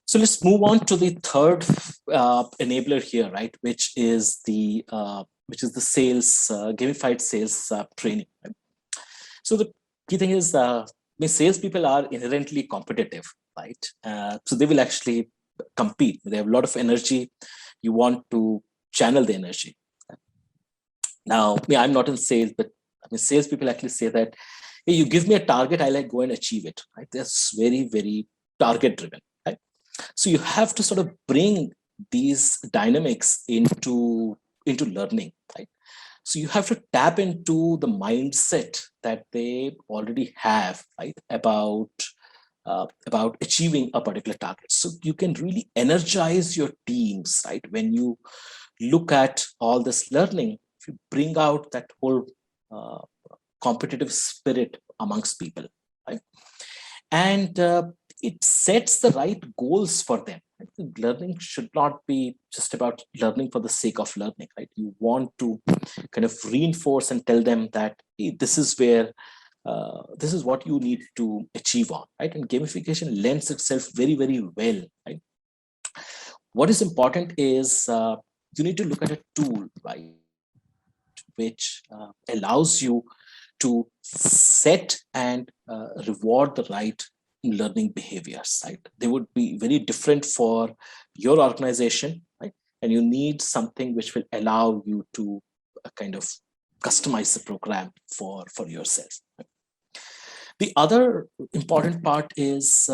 Speaker 3: So let's move on to the third enabler here, right? Which is the sales gamified sales training. Right? So the key thing is, salespeople are inherently competitive, right? So they will actually compete. They have a lot of energy. You want to channel the energy. Now, I'm not in sales, but salespeople actually say that, hey, you give me a target, I like go and achieve it. Right? That's very, very target driven. Right? So you have to sort of bring these dynamics into learning. Right? So you have to tap into the mindset that they already have, right, about achieving a particular target. So you can really energize your teams, right? When you look at all this learning, if you bring out that whole uh, competitive spirit amongst people, right? And it sets the right goals for them. I think learning should not be just about learning for the sake of learning, right? You want to kind of reinforce and tell them that, hey, this is where this is what you need to achieve on, right? And gamification lends itself very, very well, right? What is important is you need to look at a tool, right, which allows you to set and reward the right learning behaviors, right? They would be very different for your organization, right? And you need something which will allow you to kind of customize the program for yourself. Right? The other important part is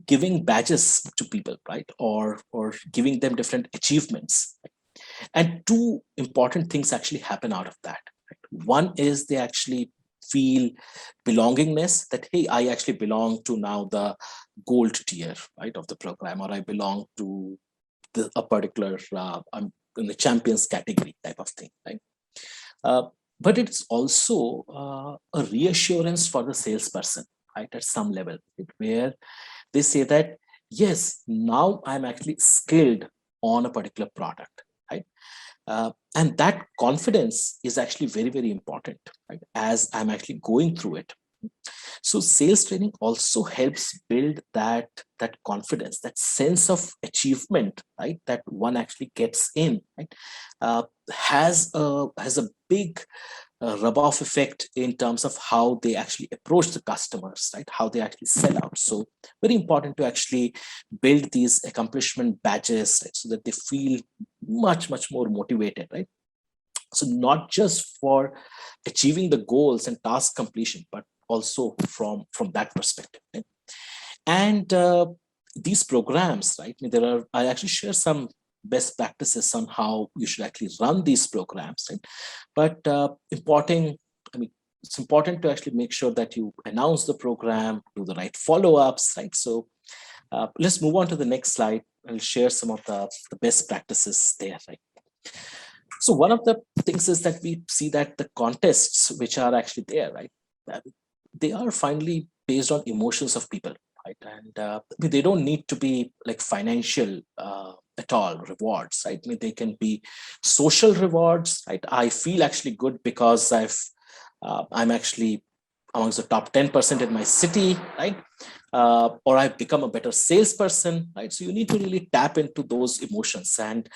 Speaker 3: giving badges to people, right? Or giving them different achievements. And two important things actually happen out of that. Right? One is they actually feel belongingness, that, hey, I actually belong to now the gold tier, right, of the program, or I belong to a particular, I'm in the champions category type of thing, right? Uh, but it's also a reassurance for the salesperson, right, at some level, right, where they say that, yes, now I'm actually skilled on a particular product, right? And that confidence is actually very, very important, right, as I'm actually going through it. So sales training also helps build that confidence, that sense of achievement, right, that one actually gets in, right, has a big rub-off effect in terms of how they actually approach the customers, right, how they actually sell out. So very important to actually build these accomplishment badges, right, so that they feel much, much more motivated, right? So not just for achieving the goals and task completion, but also from that perspective, right? And these programs, right, I actually share some best practices on how you should actually run these programs, right? But I mean, it's important to actually make sure that you announce the program, do the right follow-ups, right? So let's move on to the next slide. I'll share some of the best practices there, right? So one of the things is that we see that the contests which are actually there, right, they are finally based on emotions of people, right? And they don't need to be like financial at all rewards, right? I mean, they can be social rewards, right? I feel actually good because I'm actually amongst the top 10% in my city, right? Or I've become a better salesperson, right? So you need to really tap into those emotions, and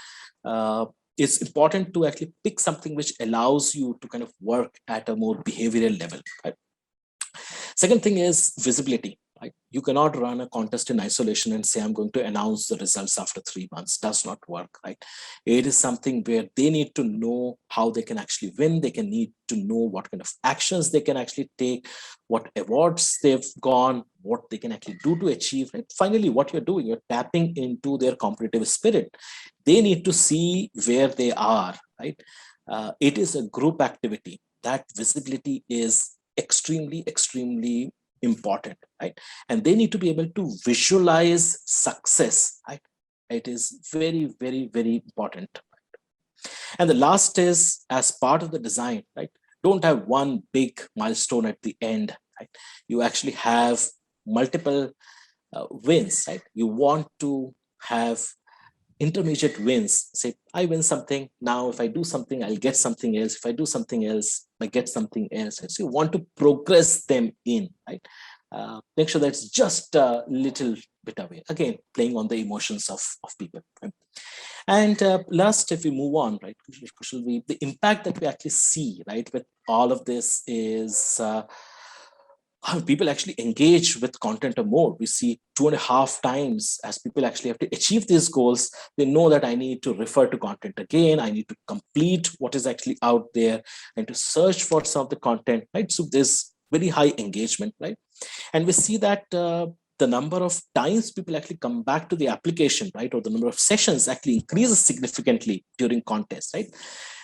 Speaker 3: uh, it's important to actually pick something which allows you to kind of work at a more behavioral level, right? Second thing is visibility, right? You cannot run a contest in isolation and say, I'm going to announce the results after 3 months. Does not work, right? It is something where they need to know how they can actually win. They can need to know what kind of actions they can actually take, what awards they've gone, what they can actually do to achieve, right? Finally, what you're doing, you're tapping into their competitive spirit. They need to see where they are, right? It is a group activity. That visibility is extremely, extremely important, right? And they need to be able to visualize success, right? It is very, very, very important. And the last is, as part of the design, right? Don't have one big milestone at the end, right? You actually have multiple wins, right? You want to have intermediate wins. Say, I win something. Now, if I do something, I'll get something else. If I do something else, I get something else. Right? So you want to progress them in, right? Make sure that it's just a little bit away. Again, playing on the emotions of people. Right? And last, if we move on, right, the impact that we actually see, right, with all of this is how people actually engage with content more. We see 2.5 times as people actually have to achieve these goals. They know that I need to refer to content again. I need to complete what is actually out there and to search for some of the content, right? So there's very high engagement, right? And we see that the number of times people actually come back to the application, right, or the number of sessions actually increases significantly during contests, right?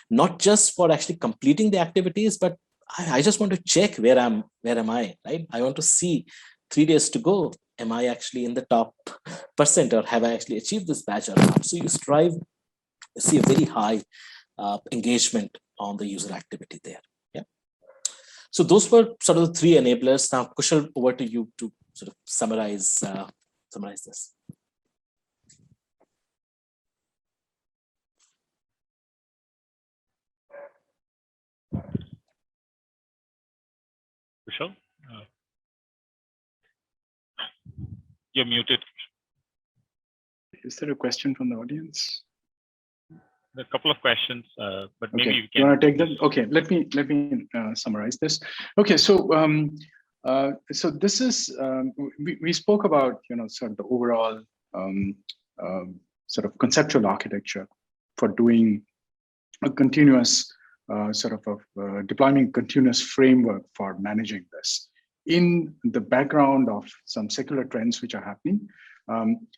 Speaker 3: not just for actually completing the activities, but I just want to check where am I, right? I want to see 3 days to go. Am I actually in the top percent, or have I actually achieved this badge or not? So you see a very high engagement on the user activity there. Yeah. So those were sort of the 3 enablers. Now, Kushal, over to you to sort of summarize this.
Speaker 1: Kushal, you're muted.
Speaker 2: Is there a question from the audience?
Speaker 1: A couple of questions, but maybe
Speaker 2: okay.
Speaker 1: we can.
Speaker 2: You want to take them? Okay, let me summarize this. Okay, so so this is we spoke about sort of the overall sort of conceptual architecture for doing a continuous deploying continuous framework for managing this in the background of some secular trends which are happening,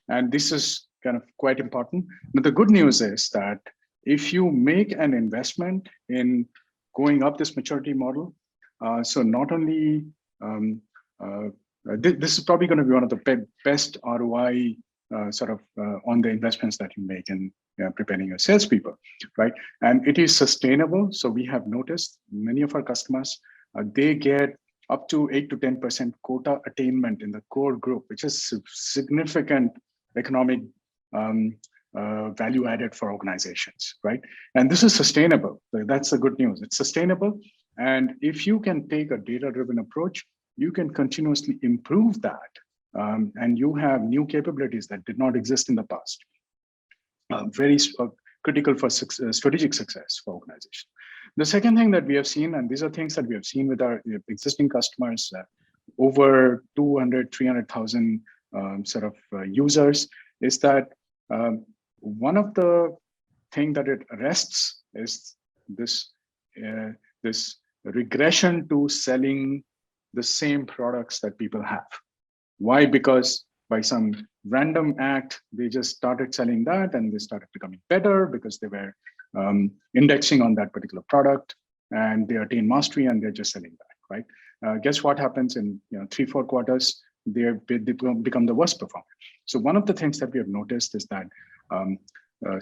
Speaker 2: and this is kind of quite important. But the good news is that if you make an investment in going up this maturity model, so not only this is probably going to be one of the best ROI on the investments that you make in preparing your salespeople, right? And it is sustainable. So we have noticed many of our customers, they get up to 8 to 10% quota attainment in the core group, which is significant economic value added for organizations, right? And this is sustainable. That's the good news. It's sustainable. And if you can take a data-driven approach, you can continuously improve that. And you have new capabilities that did not exist in the past. Very critical for strategic success for organizations. The second thing that we have seen, and these are things that we have seen with our existing customers, over 200, 300,000 users, is that one of the things that it arrests is this regression to selling the same products that people have. Why? Because by some random act, they just started selling that and they started becoming better because they were indexing on that particular product and they attain mastery and they're just selling that, right? Guess what happens in 3-4 quarters? They become the worst performer. So one of the things that we have noticed is that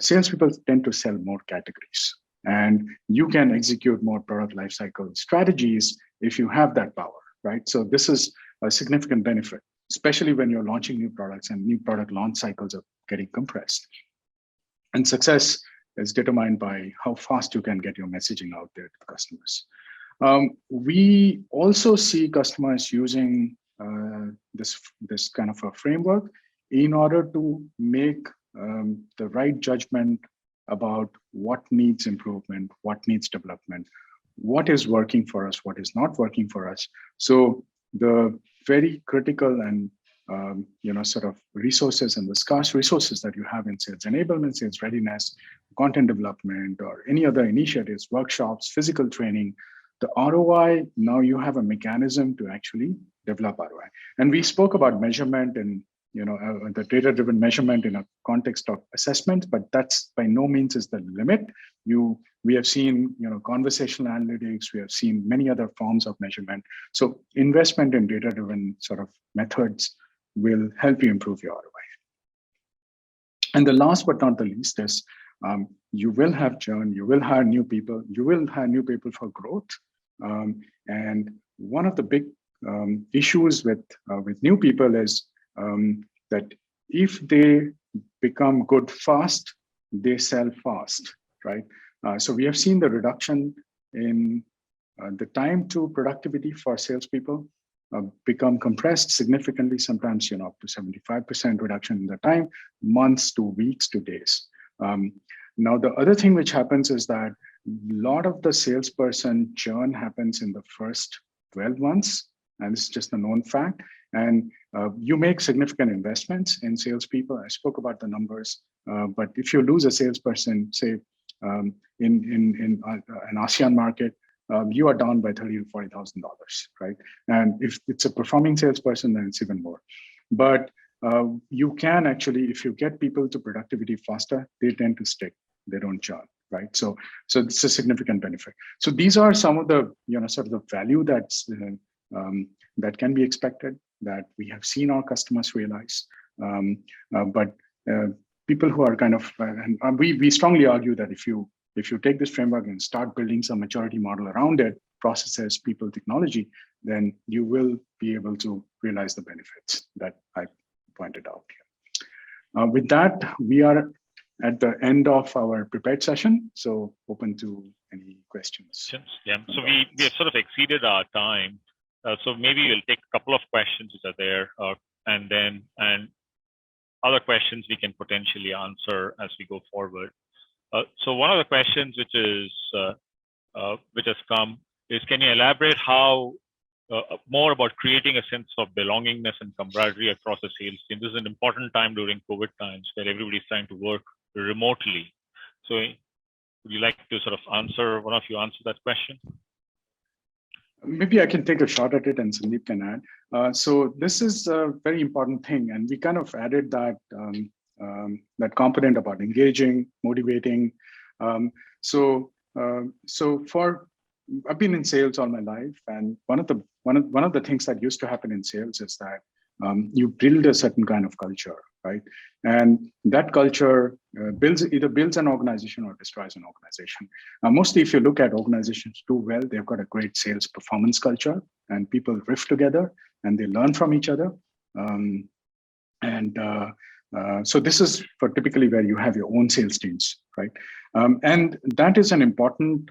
Speaker 2: salespeople tend to sell more categories, and you can execute more product lifecycle strategies if you have that power, right? So this is a significant benefit, especially when you're launching new products and new product launch cycles are getting compressed. And success is determined by how fast you can get your messaging out there to customers. We also see customers using this kind of a framework in order to make the right judgment about what needs improvement, what needs development, what is working for us, what is not working for us. So the very critical and resources and the scarce resources that you have in sales enablement, sales readiness, content development, or any other initiatives, workshops, physical training, the ROI, now you have a mechanism to actually develop ROI. And we spoke about measurement and the data-driven measurement in a context of assessment, but that's by no means is the limit. We have seen conversational analytics, we have seen many other forms of measurement. So investment in data-driven sort of methods will help you improve your ROI. And the last but not the least is you will have churn, you will hire new people, you will hire new people for growth. And one of the big issues with new people is that if they become good fast, they sell fast, right? So we have seen the reduction in the time to productivity for salespeople become compressed significantly, sometimes up to 75% reduction in the time, months to weeks to days. Now, the other thing which happens is that a lot of the salesperson churn happens in the first 12 months, and it's just a known fact. And you make significant investments in salespeople. I spoke about the numbers, but if you lose a salesperson, say in an ASEAN market, you are down by $30,000 to $40,000, right? And if it's a performing salesperson, then it's even more. But you can actually, if you get people to productivity faster, they tend to stick. They don't churn. right? So it's a significant benefit. So these are some of the, sort of the value that's that can be expected, that we have seen our customers realize. But people who are kind of, and we strongly argue that if you take this framework and start building some maturity model around it, processes, people, technology, then you will be able to realize the benefits that I pointed out here. With that, we are at the end of our prepared session, so open to any questions.
Speaker 1: Yeah, so we have sort of exceeded our time. So maybe we'll take a couple of questions which are there, and other questions we can potentially answer as we go forward. So one of the questions which has come is, can you elaborate how more about creating a sense of belongingness and camaraderie across the sales team? This is an important time during COVID times where everybody's trying to work remotely. So would you like to sort of one of you answer that question?
Speaker 2: Maybe I can take a shot at it and Sandeep can add. So this is a very important thing, and we kind of added that that component about engaging, motivating. So I've been in sales all my life, and one of the things that used to happen in sales is that you build a certain kind of culture, right? And that culture either builds an organization or destroys an organization. Mostly, if you look at organizations do well, they've got a great sales performance culture, and people riff together and they learn from each other. So this is for typically where you have your own sales teams, right? And that is an important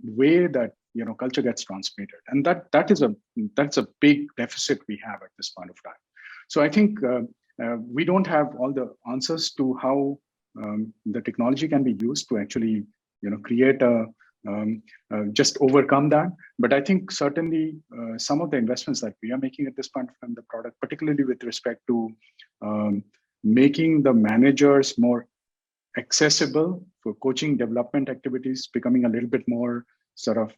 Speaker 2: way that culture gets transmitted, and that's a big deficit we have at this point of time. So I think we don't have all the answers to how the technology can be used to actually create just overcome that. But I think certainly some of the investments that we are making at this point from the product, particularly with respect to making the managers more accessible for coaching development activities, becoming a little bit more sort of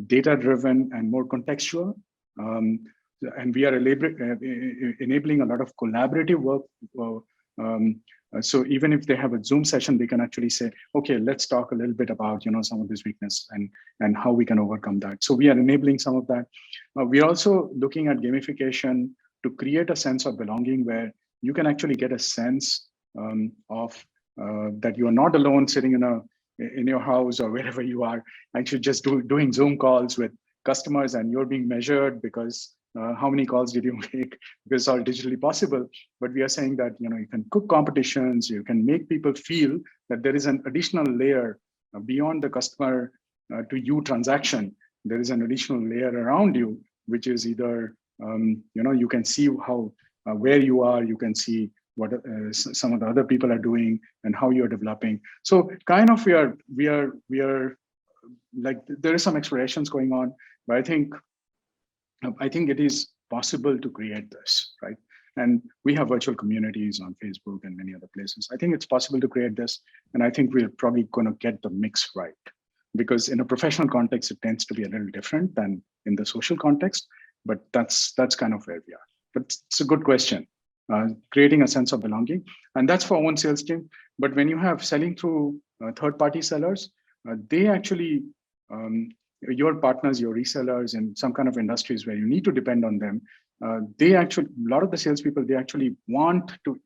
Speaker 2: data-driven and more contextual. And we are enabling a lot of collaborative work. So even if they have a Zoom session, they can actually say, okay, let's talk a little bit about some of this weakness and how we can overcome that. So we are enabling some of that. We are also looking at gamification to create a sense of belonging where you can actually get a sense of that you are not alone sitting in your house or wherever you are, actually just doing Zoom calls with customers, and you're being measured because how many calls did you make? Because it's all digitally possible. But we are saying that you can cook competitions, you can make people feel that there is an additional layer beyond the customer to you transaction. There is an additional layer around you, which is either you can see how where you are, you can see what some of the other people are doing and how you're developing. So kind of we are like, there is some explorations going on, but I think it is possible to create this, right? And we have virtual communities on Facebook and many other places. I think it's possible to create this, and I think we're probably going to get the mix right, because in a professional context, it tends to be a little different than in the social context. But that's kind of where we are. But it's a good question. Creating a sense of belonging, and that's for own sales team. But when you have selling through third-party sellers, they actually, your partners, your resellers in some kind of industries where you need to depend on them, they actually, a lot of the salespeople, they actually want to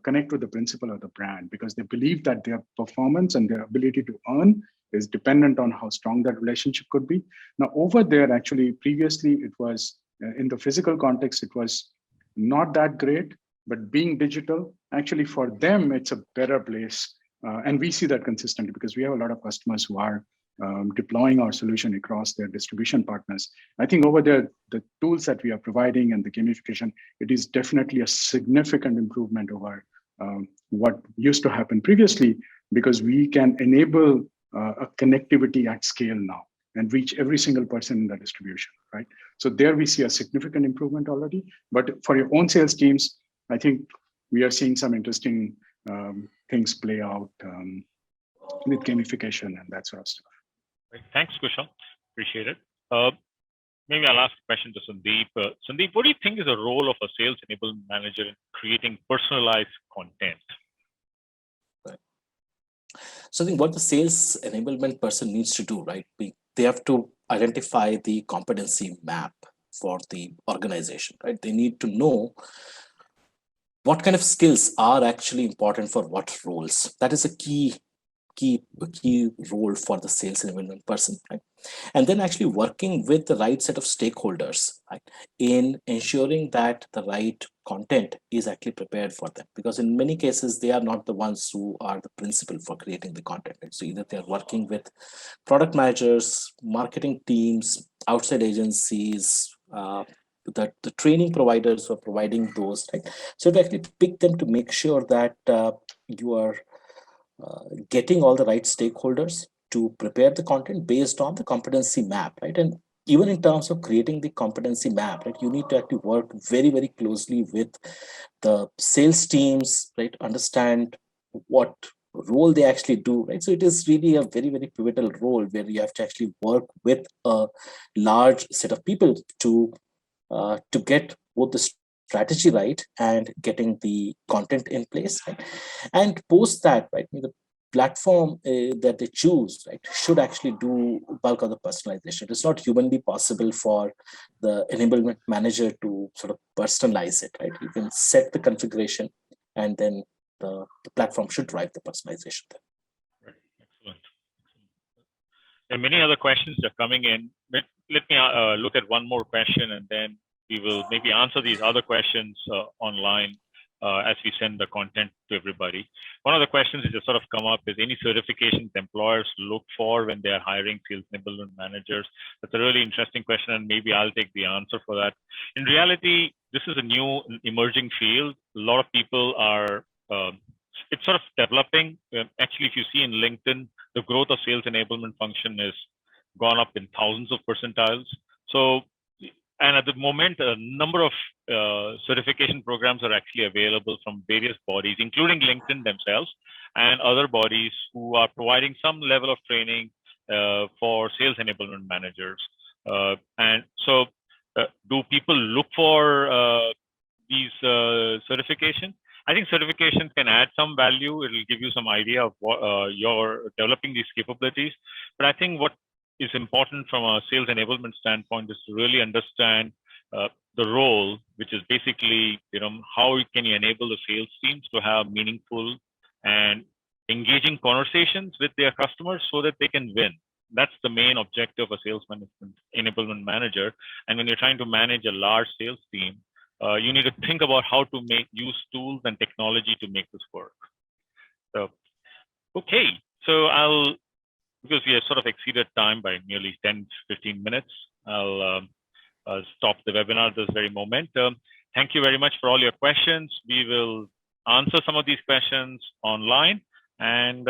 Speaker 2: connect with the principle of the brand, because they believe that their performance and their ability to earn is dependent on how strong that relationship could be. Now, over there, actually, previously, it was in the physical context, it was not that great, but being digital, actually for them, it's a better place. And we see that consistently because we have a lot of customers who are deploying our solution across their distribution partners. I think over there, the tools that we are providing and the gamification, it is definitely a significant improvement over what used to happen previously, because we can enable a connectivity at scale now and reach every single person in the distribution, right? So there we see a significant improvement already. But for your own sales teams, I think we are seeing some interesting things play out with gamification and that sort of stuff.
Speaker 1: Great. Thanks, Kushal. Appreciate it. Maybe I'll ask a question to Sandeep. Sandeep, what do you think is the role of a sales enablement manager in creating personalized content?
Speaker 3: So I think what the sales enablement person needs to do, right? They have to identify the competency map for the organization, right? They need to know what kind of skills are actually important for what roles. That is a key role for the sales enablement person, right? And then actually working with the right set of stakeholders, right, in ensuring that the right content is actually prepared for them, because in many cases they are not the ones who are the principal for creating the content, right? So either they're working with product managers, marketing teams, outside agencies, the training providers who are providing those, right? So to actually pick them to make sure that you are getting all the right stakeholders to prepare the content based on the competency map, right? And even in terms of creating the competency map, right, you need to actually work very, very closely with the sales teams, right? Understand what role they actually do, right? So it is really a very, very pivotal role where you have to actually work with a large set of people to get both the strategy right and getting the content in place, right? And post that, right, the platform that they choose, right, should actually do bulk of the personalization. It's not humanly possible for the enablement manager to sort of personalize it, right? You can set the configuration and then the platform should drive the personalization there.
Speaker 1: Right. Excellent. There are many other questions that are coming in. Let me look at one more question, and then we will maybe answer these other questions online as we send the content to everybody. One of the questions that just sort of come up is any certifications employers look for when they are hiring sales enablement managers. That's a really interesting question, and maybe I'll take the answer for that. In reality, this is a new emerging field. A lot of people are, it's sort of developing. Actually, if you see in LinkedIn, the growth of sales enablement function is gone up in thousands of percentiles. So, and at the moment, a number of certification programs are actually available from various bodies, including LinkedIn themselves and other bodies who are providing some level of training for sales enablement managers. And so, do people look for these certifications? I think certifications can add some value. It will give you some idea of what you're developing these capabilities. But I think what is important from a sales enablement standpoint is to really understand the role, which is basically, how can you enable the sales teams to have meaningful and engaging conversations with their customers so that they can win. That's the main objective of a sales management enablement manager. And when you're trying to manage a large sales team, you need to think about how to use tools and technology to make this work. So, okay. So because we have sort of exceeded time by nearly 10, 15 minutes, I'll stop the webinar this very moment. Thank you very much for all your questions. We will answer some of these questions online, and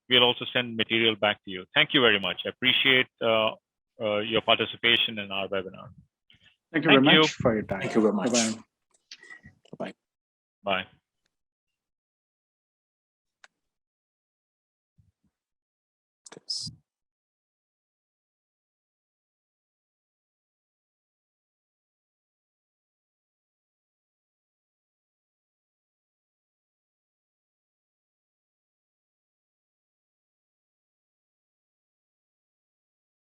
Speaker 1: we'll also send material back to you. Thank you very much. I appreciate your participation in our webinar.
Speaker 2: Thank you very much for your time.
Speaker 3: Thank you very much.
Speaker 2: Bye-bye.
Speaker 3: Bye.
Speaker 1: Bye.